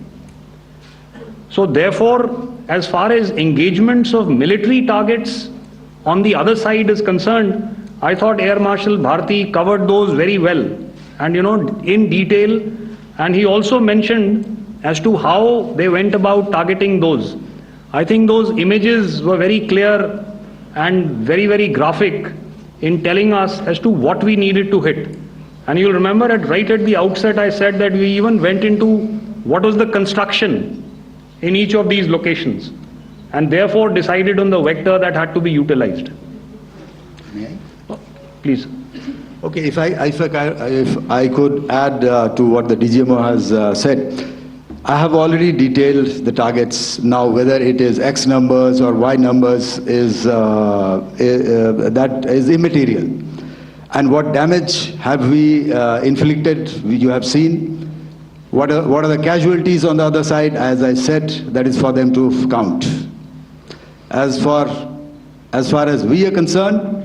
So therefore, as far as engagements of military targets on the other side is concerned, I thought Air Marshal Bharti covered those very well and in detail, and he also mentioned as to how they went about targeting those. I think those images were very clear and very, very graphic in telling us as to what we needed to hit. And you'll remember right at the outset I said that we even went into what was the construction in each of these locations and therefore decided on the vector that had to be utilized. May I? Please. Okay, if I could add to what the DGMO has said, I have already detailed the targets. Now, whether it is X numbers or Y numbers is that is immaterial. And what damage have we inflicted? You have seen. What are the casualties on the other side? As I said, that is for them to count. As far as we are concerned,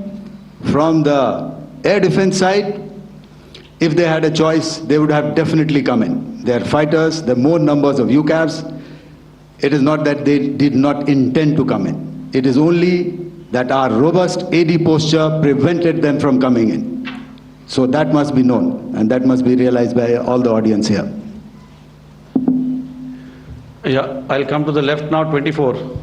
from the air defense side, if they had a choice, they would have definitely come in. They are fighters, there are more numbers of UCAVs. It is not that they did not intend to come in. It is only that our robust AD posture prevented them from coming in. So that must be known, and that must be realized by all the audience here. Yeah, I'll come to the left now, 24.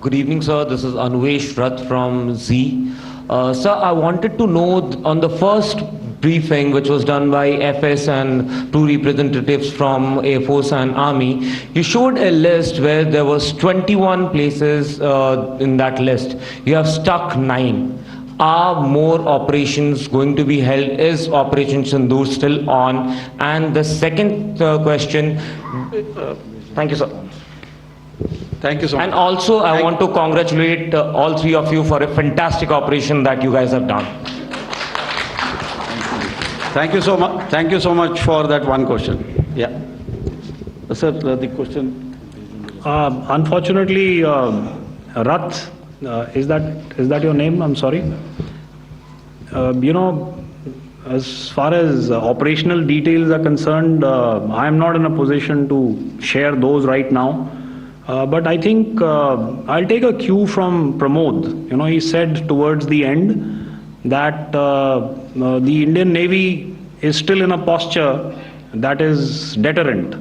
Good evening, sir. This is Anvesh Rath from Z. Sir, I wanted to know on the first briefing, which was done by FS and two representatives from Air Force and Army, you showed a list where there was 21 places in that list. You have stuck 9. Are more operations going to be held? Is Operation Sindoor still on? And the second question, thank you, sir. Thank you so much. And also, I want to congratulate all three of you for a fantastic operation that you guys have done. Thank you so much. Thank you so much for that one question. Yeah. Sir, the question. Unfortunately, Rath, is that your name? I'm sorry. As far as operational details are concerned, I am not in a position to share those right now. But I think I'll take a cue from Pramod. He said towards the end that the Indian Navy is still in a posture that is deterrent.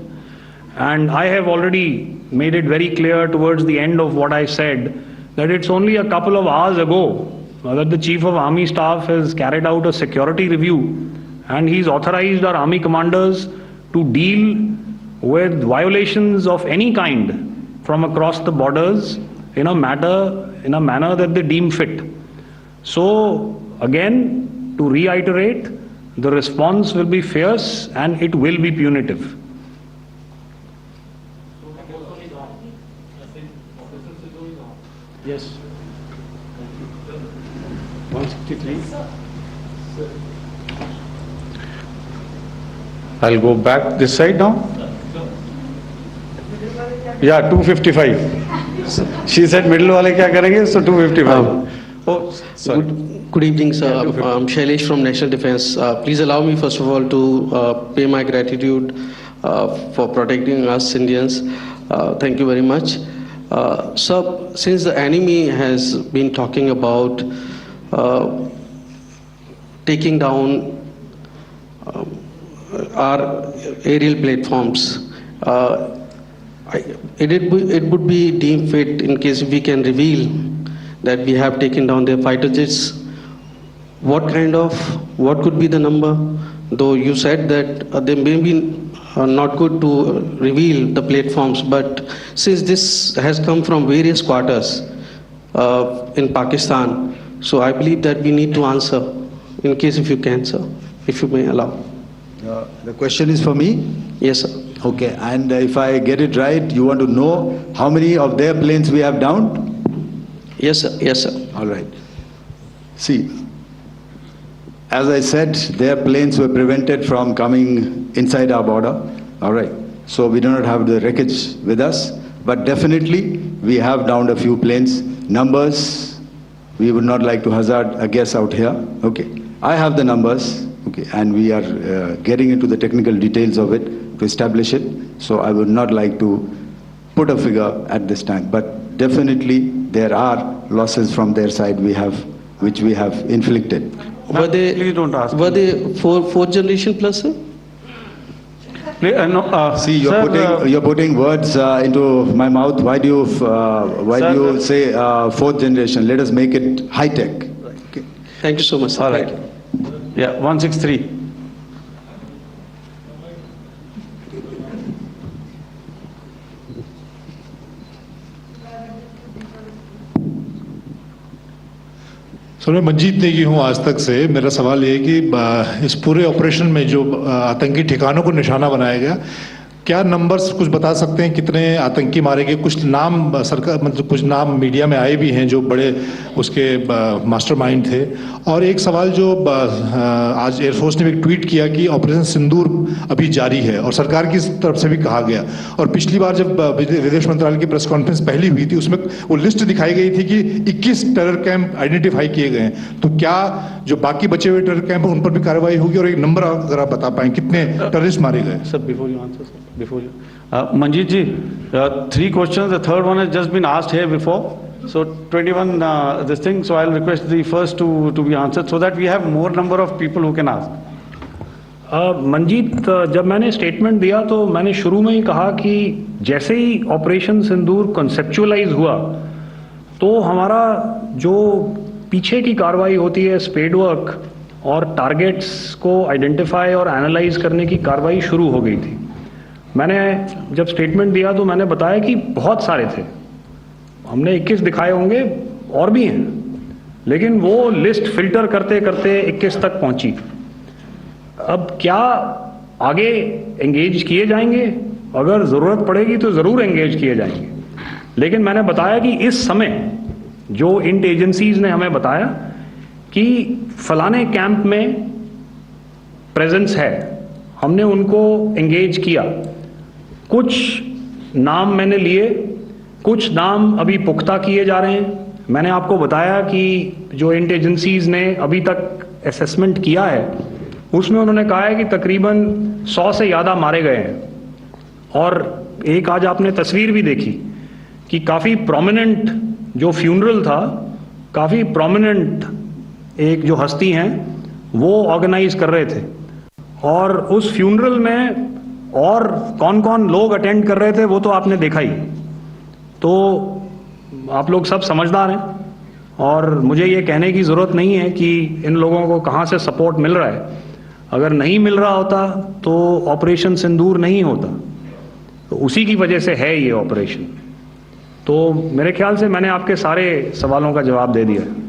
And I have already made it very clear towards the end of what I said that it's only a couple of hours ago that the Chief of Army Staff has carried out a security review and he's authorized our Army commanders to deal with violations of any kind from across the borders in a manner that they deem fit. So again, to reiterate, the response will be fierce and it will be punitive. Yes. 163. I'll go back this side now. Yeah, 255. She said middle wale kya karenge, so 255. Oh, sorry. Good evening, sir. I'm Shailesh from National Defense. Please allow me, first of all, to pay my gratitude for protecting us Indians. Thank you very much. Sir, since the enemy has been talking about taking down our aerial platforms, it would be deemed fit in case we can reveal that we have taken down their fighter jets. What could be the number? Though you said that they may be not good to reveal the platforms, but since this has come from various quarters in Pakistan, so I believe that we need to answer, in case if you can, sir, if you may allow. The question is for me? Yes, sir. Okay, and if I get it right, you want to know how many of their planes we have downed? Yes, sir. Yes, sir. All right. See, as I said, their planes were prevented from coming inside our border. All right. So we do not have the wreckage with us, but definitely we have downed a few planes. Numbers, we would not like to hazard a guess out here. Okay. I have the numbers. Okay, and we are getting into the technical details of it to establish it. So I would not like to put a figure at this time, but definitely there are losses from their side which we have inflicted. Were they, please don't ask. Were they fourth generation plus, sir? See, you're putting words into my mouth. Why do you say fourth generation? Let us make it high tech. Okay. Thank you so much, sir. All right. Yeah, 163. Sir मैं मंजीत नेगी हूँ आज तक से। मेरा सवाल ये है कि इस पूरे ऑपरेशन में जो आतंकी ठिकानों को निशाना बनाया गया, क्या नंबर्स कुछ बता सकते हैं कितने आतंकी मारे गए? कुछ नाम सरकार मतलब कुछ नाम मीडिया में आए भी हैं जो बड़े उसके मास्टरमाइंड थे। और एक सवाल जो आज एयरफोर्स ने भी ट्वीट किया कि ऑपरेशन सिंदूर अभी जारी है और सरकार की तरफ से भी कहा गया। और पिछली बार जब विदेश मंत्रालय की प्रेस कॉन्फ्रेंस पहली हुई थी उसमें वो लिस्ट दिखाई गई थी कि 21 टेरर कैंप आइडेंटिफाई किए गए हैं। तो क्या जो बाकी बचे हुए टेरर कैंप हैं उन पर भी कार्रवाई होगी? और एक नंबर अगर आप बता पाएं कितने टेररिस्ट मारे गए? Sir, before you answer, sir, before you. Manjeet ji, 3 questions. The third one has just been asked here before. So 21 this thing. So I'll request the first to be answered so that we have more number of people who can ask. Manjeet, जब मैंने statement दिया तो मैंने शुरू में ही कहा कि जैसे ही ऑपरेशन सिंदूर कॉन्सेप्चुअलाइज हुआ तो हमारा जो पीछे की कार्रवाई होती है स्पेड वर्क और टारगेट्स को आइडेंटिफाई और एनालाइज करने की कार्रवाई शुरू हो गई थी। मैंने जब स्टेटमेंट दिया तो मैंने बताया कि बहुत सारे थे, हमने 21 दिखाए होंगे और भी हैं, लेकिन वो लिस्ट फिल्टर करते करते 21 तक पहुंची। अब क्या आगे एंगेज किए जाएंगे? अगर ज़रूरत पड़ेगी तो ज़रूर एंगेज किए जाएंगे, लेकिन मैंने बताया कि इस समय जो इंट एजेंसीज ने हमें बताया कि फलाने कैंप में प्रेजेंस है, हमने उनको एंगेज किया। कुछ नाम मैंने लिए, कुछ नाम अभी पुख्ता किए जा रहे हैं। मैंने आपको बताया कि जो इंट एजेंसीज ने अभी तक असेसमेंट किया है उसमें उन्होंने कहा है कि तकरीबन 100 से ज़्यादा मारे गए हैं। और एक आज आपने तस्वीर भी देखी कि काफ़ी प्रोमिनेंट जो फ्यूनरल था, काफ़ी प्रोमिनेंट एक जो हस्ती हैं वो ऑर्गेनाइज कर रहे थे और उस फ्यूनरल में और कौन कौन लोग अटेंड कर रहे थे वो तो आपने देखा ही। तो आप लोग सब समझदार हैं और मुझे ये कहने की ज़रूरत नहीं है कि इन लोगों को कहाँ से सपोर्ट मिल रहा है। अगर नहीं मिल रहा होता तो ऑपरेशन सिंदूर नहीं होता, तो उसी की वजह से है ये ऑपरेशन। तो मेरे ख्याल से मैंने आपके सारे सवालों का जवाब दे दिया है।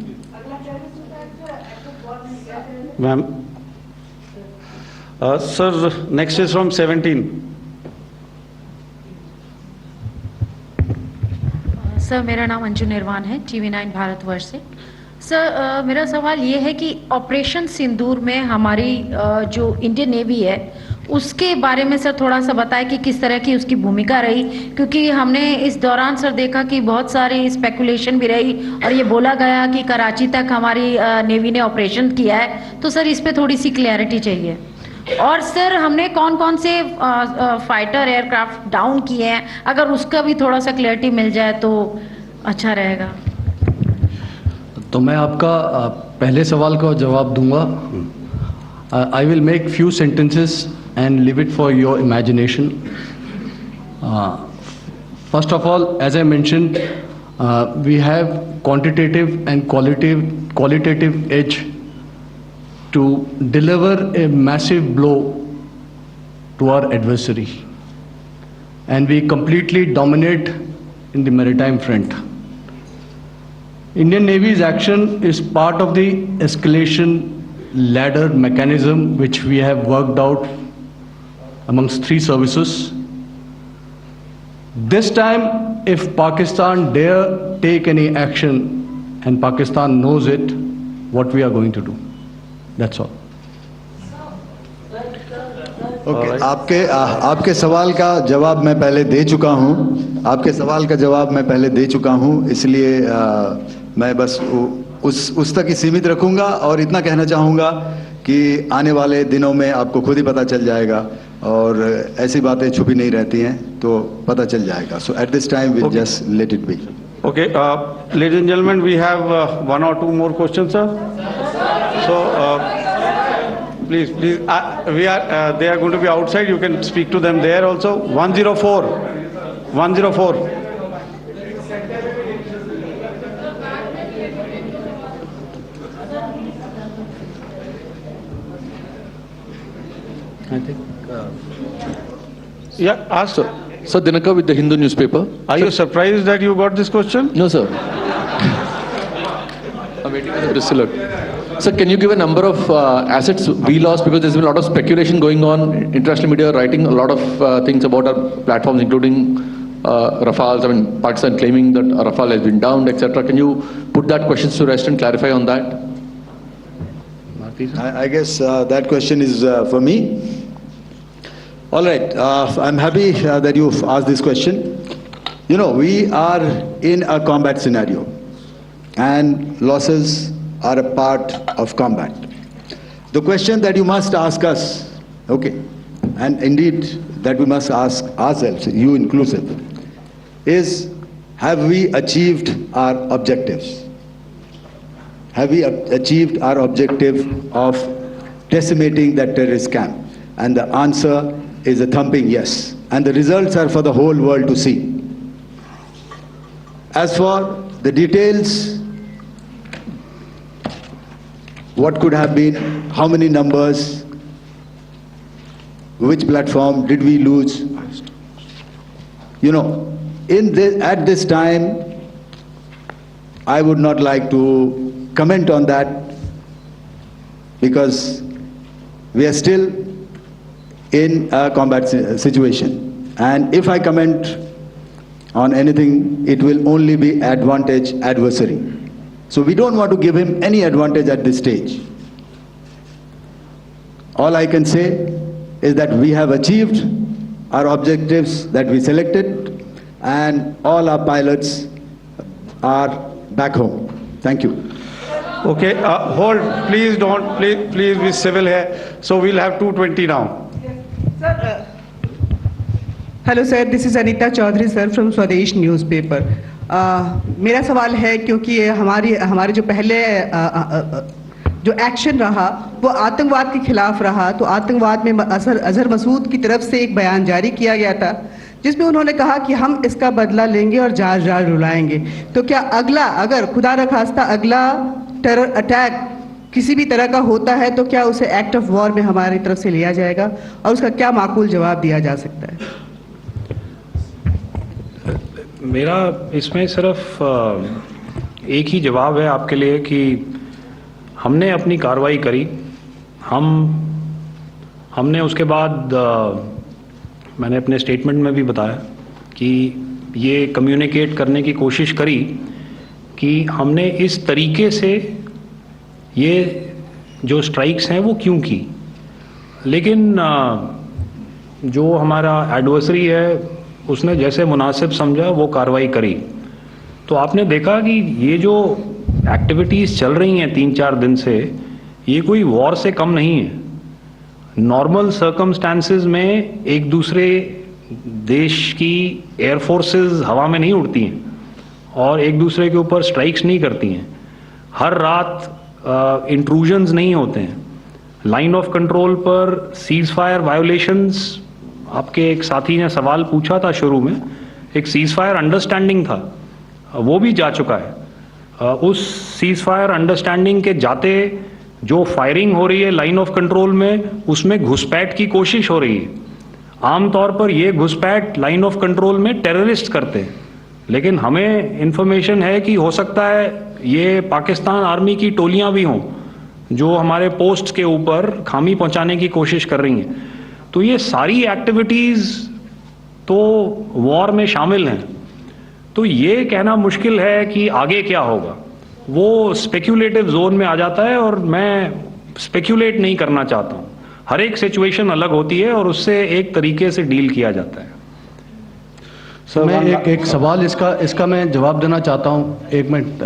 Ma'am, sir, next is from 17. Sir, मेरा नाम अंजू निर्वाण है, TV9 भारतवर्ष से। सर, मेरा सवाल ये है कि ऑपरेशन सिंदूर में हमारी जो इंडियन नेवी है उसके बारे में सर थोड़ा सा बताएं कि किस तरह की उसकी भूमिका रही, क्योंकि हमने इस दौरान सर देखा कि बहुत सारी स्पेकुलेशन भी रही और ये बोला गया कि कराची तक हमारी नेवी ने ऑपरेशन किया है। तो सर इस पे थोड़ी सी क्लैरिटी चाहिए। और सर हमने कौन कौन से फाइटर एयरक्राफ्ट डाउन किए हैं, अगर उसका भी थोड़ा सा क्लैरिटी मिल जाए तो अच्छा रहेगा। तो मैं आपका पहले सवाल का जवाब दूंगा। I will make few sentences and leave it for your imagination. First of all, as I mentioned, we have quantitative and qualitative edge to deliver a massive blow to our adversary, and we completely dominate in the maritime front. Indian Navy's action is part of the escalation ladder mechanism which we have worked out amongst 3 services. This time, if Pakistan dare take any action, and Pakistan knows it, what we are going to do. That's all. Okay. आपके सवाल का जवाब मैं पहले दे चुका हूँ। आपके सवाल का जवाब मैं पहले दे चुका हूँ, इसलिए मैं बस उस तक ही सीमित रखूँगा और इतना कहना चाहूँगा कि आने वाले दिनों में आपको खुद ही पता चल जाएगा और ऐसी बातें छुपी नहीं रहती हैं, तो पता चल जाएगा। So at this time we'll just let it be. Okay, ladies and gentlemen, we have 1 or 2 more questions, sir. So please. They are going to be outside. You can speak to them there also. 104. 104. I think. Yeah, ask. Sir, Dinakar with the Hindu newspaper. Are you surprised that you got this question? No, sir. I'm waiting for the press alert. Sir, can you give a number of assets we lost, because there's been a lot of speculation going on, international media writing a lot of things about our platforms, including Rafales. I mean, Pakistan claiming that Rafale has been downed, etc. Can you put that question to rest and clarify on that? I guess that question is for me. All right, I'm happy that you've asked this question. You know, we are in a combat scenario, and losses are a part of combat. The question that you must ask us, okay, and indeed that we must ask ourselves, you inclusive, is have we achieved our objectives? Have we achieved our objective of decimating that terrorist camp? And the answer is a thumping yes. And the results are for the whole world to see. As for the details, what could have been, how many numbers, which platform did we lose? You know, at this time, I would not like to comment on that, because we are still in a combat situation. And if I comment on anything, it will only be advantage adversary. So we don't want to give him any advantage at this stage. All I can say is that we have achieved our objectives that we selected, and all our pilots are back home. Thank you. Okay, hold. Please don't. Please be civil here. So we'll have 220 now. Sir, hello sir, this is Anita Chaudhary sir from Swadesh newspaper. मेरा सवाल है, क्योंकि ये हमारे जो पहले जो action रहा वो आतंकवाद के खिलाफ रहा, तो आतंकवाद में अजहर मसूद की तरफ से एक बयान जारी किया गया था जिसमें उन्होंने कहा कि हम इसका बदला लेंगे और जाल जाल रुलाएंगे। तो क्या अगला, अगर खुदा न खास्ता अगला टेरर अटैक किसी भी तरह का होता है, तो क्या उसे एक्ट ऑफ वॉर में हमारी तरफ से लिया जाएगा और उसका क्या माकूल जवाब दिया जा सकता है? मेरा इसमें सिर्फ एक ही जवाब है आपके लिए कि हमने अपनी कार्रवाई करी। हमने उसके बाद मैंने अपने स्टेटमेंट में भी बताया कि ये कम्युनिकेट करने की कोशिश करी कि हमने इस तरीके से ये जो स्ट्राइक्स हैं वो क्यों की। लेकिन जो हमारा एडवर्सरी है उसने जैसे मुनासिब समझा वो कार्रवाई करी। तो आपने देखा कि ये जो एक्टिविटीज़ चल रही हैं 3-4 दिन से, ये कोई वॉर से कम नहीं है। नॉर्मल सर्कमस्टांसेस में एक दूसरे देश की एयर फोर्सेस हवा में नहीं उड़ती हैं और एक दूसरे के ऊपर स्ट्राइक्स नहीं करती हैं। हर रात इंट्रूजन्स नहीं होते हैं। लाइन ऑफ कंट्रोल पर सीज फायर वायोलेशंस, आपके एक साथी ने सवाल पूछा था शुरू में, एक सीज फायर अंडरस्टैंडिंग था, वो भी जा चुका है। उस सीज फायर अंडरस्टैंडिंग के जाते जो फायरिंग हो रही है लाइन ऑफ कंट्रोल में, उसमें घुसपैठ की कोशिश हो रही है। आमतौर पर ये घुसपैठ लाइन ऑफ कंट्रोल में टेररिस्ट करते हैं, लेकिन हमें इंफॉर्मेशन है कि हो सकता है ये पाकिस्तान आर्मी की टोलियां भी हों जो हमारे पोस्ट के ऊपर खामी पहुंचाने की कोशिश कर रही हैं। तो ये सारी एक्टिविटीज़ तो वॉर में शामिल हैं। तो ये कहना मुश्किल है कि आगे क्या होगा, वो स्पेक्यूलेटिव जोन में आ जाता है और मैं स्पेक्यूलेट नहीं करना चाहता हूँ। हर एक सिचुएशन अलग होती है और उससे एक तरीके से डील किया जाता है। सर मैं एक सवाल इसका मैं जवाब देना चाहता हूँ, 1 मिनट।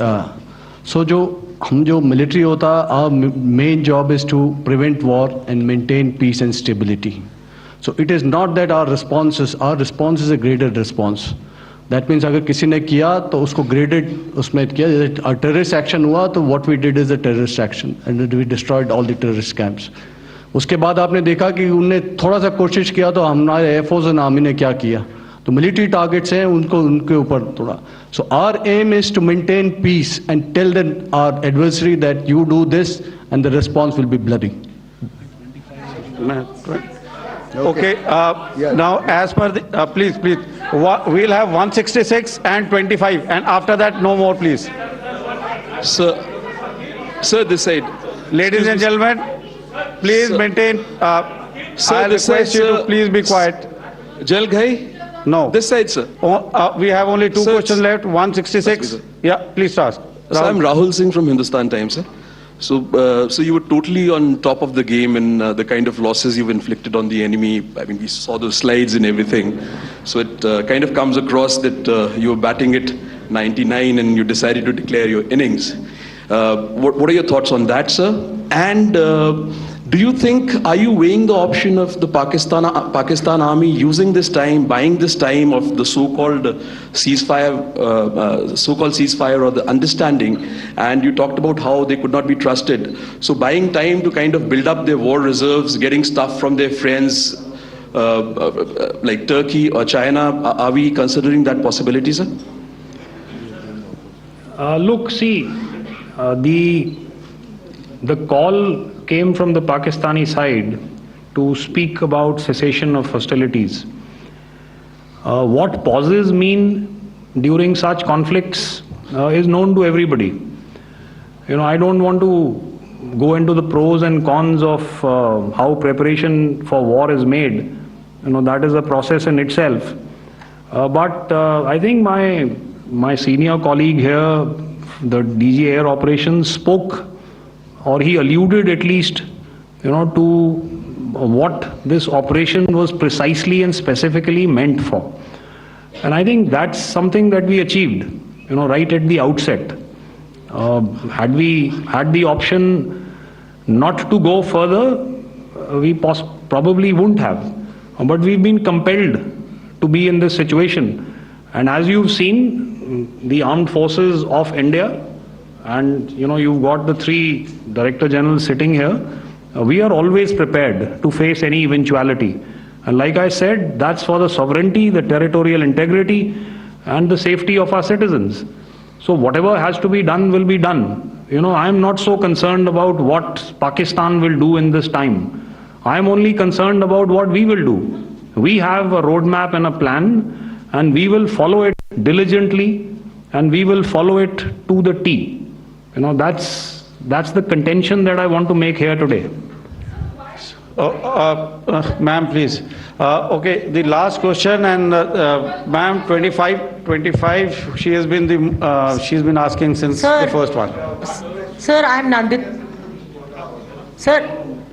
हम जो मिलिट्री होता, our main job is to prevent war and maintain peace and stability. So it is not that our response is a graded response. That means अगर किसी ने किया तो उसको ग्रेडेड उसमें किया। टेररिस्ट एक्शन हुआ तो what we did is a terrorist action and we destroyed all the terrorist camps. उसके बाद आपने देखा कि उनने थोड़ा सा कोशिश किया तो हमारे एयरफोर्स एंड आर्मी ने क्या किया, तो मिलिट्री टारगेट्स हैं उनको उनके ऊपर थोड़ा. So our aim is to maintain peace and tell them our adversary that you do this and the response will be bloody. Okay, now as per the, please, we'll have 166 and 25, and after that, no more, please. Sir, this side. Ladies and gentlemen, please Sir. maintain, Sir, I this side, request you to sir. please be quiet. Jal Ghai? No. This side, sir. We have only two Sir, questions left, 166. sir. Yeah, please ask. Sir, I'm Rahul Singh from Hindustan Times, sir. So you were totally on top of the game in the kind of losses you've inflicted on the enemy. I mean, we saw those slides and everything. So it kind of comes across that you were batting it 99 and you decided to declare your innings. What are your thoughts on that, sir? And do you think, are you weighing the option of the Pakistan army using this time, buying this time of the so-called ceasefire or the understanding? And you talked about how they could not be trusted. So buying time to kind of build up their war reserves, getting stuff from their friends like Turkey or China, are we considering that possibility, sir? Look, see, the call came from the Pakistani side to speak about cessation of hostilities. What pauses mean during such conflicts is known to everybody. You know, I don't want to go into the pros and cons of how preparation for war is made. You know, that is a process in itself. But I think my senior colleague here, the DG Air Operations, spoke, or he alluded at least, you know, to what this operation was precisely and specifically meant for. And I think that's something that we achieved, you know, right at the outset. Had we had the option not to go further, we probably wouldn't have. But we've been compelled to be in this situation. And as you've seen, the armed forces of India, and you know, you've got the three Director Generals sitting here, we are always prepared to face any eventuality. And like I said, that's for the sovereignty, the territorial integrity, and the safety of our citizens. So whatever has to be done will be done. You know, I'm not so concerned about what Pakistan will do in this time. I'm only concerned about what we will do. We have a roadmap and a plan, and we will follow it diligently, and we will follow it to the T. You know, that's the contention that I want to make here today. Ma'am, please. Okay, the last question, and ma'am, 25, she's been asking since Sir, the first one. Sir, I'm Nandita. Sir,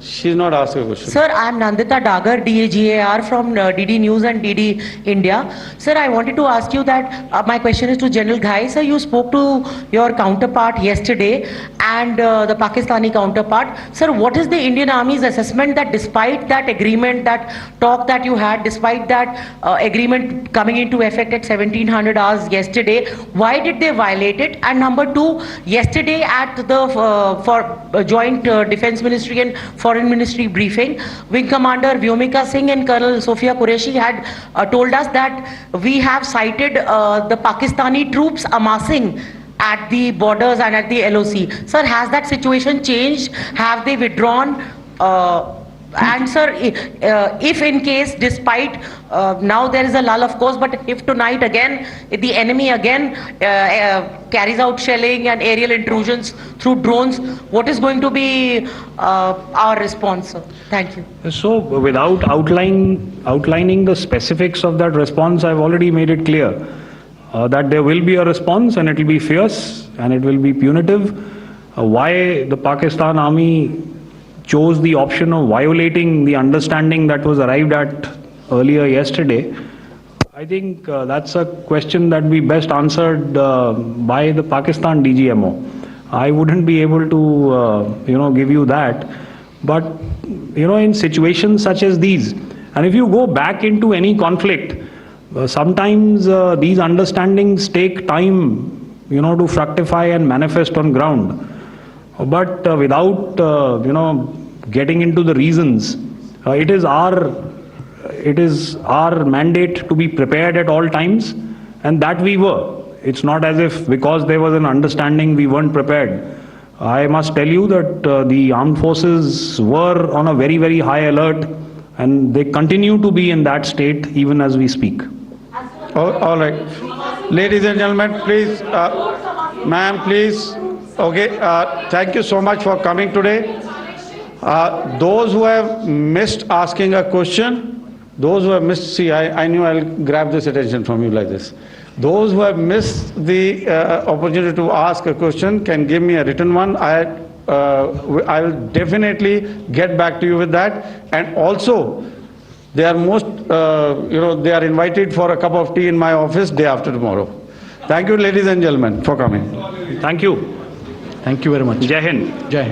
She's not asking a question. Sir, I am Nandita Dagar, DAGAR from DD News and DD India. Sir, I wanted to ask you that my question is to General Ghai. Sir, you spoke to your counterpart yesterday and the Pakistani counterpart. Sir, what is the Indian Army's assessment that despite that agreement, that talk that you had, despite that agreement coming into effect at 1700 hours yesterday, why did they violate it? And number two, yesterday at the Joint Defence Ministry and Foreign Ministry briefing, Wing Commander Vyomika Singh and Colonel Sophia Qureshi had told us that we have cited the Pakistani troops amassing at the borders and at the LOC. Sir, has that situation changed? Have they withdrawn? And sir, if in case, despite now there is a lull of course, but if tonight again the enemy again carries out shelling and aerial intrusions through drones, what is going to be our response, sir? Thank you. So without outlining the specifics of that response, I've already made it clear that there will be a response, and it will be fierce and it will be punitive. Why the Pakistan Army chose the option of violating the understanding that was arrived at earlier yesterday, I think that's a question that we best answered by the Pakistan DGMO. I wouldn't be able to give you that. But in situations such as these, and if you go back into any conflict, sometimes these understandings take time to fructify and manifest on ground. But without getting into the reasons. It is our mandate to be prepared at all times, and that we were. It's not as if because there was an understanding we weren't prepared. I must tell you that the armed forces were on a very, very high alert, and they continue to be in that state even as we speak. All right. Ladies and gentlemen, please, ma'am, please. Okay, thank you so much for coming today. Those who have missed asking a question, those who have missed, see, I knew I'll grab this attention from you like this. Those who have missed the opportunity to ask a question can give me a written one. I will definitely get back to you with that. And also, they are they are invited for a cup of tea in my office day after tomorrow. Thank you, ladies and gentlemen, for coming. Thank you. Thank you very much. Jai Hind. Jai Hind.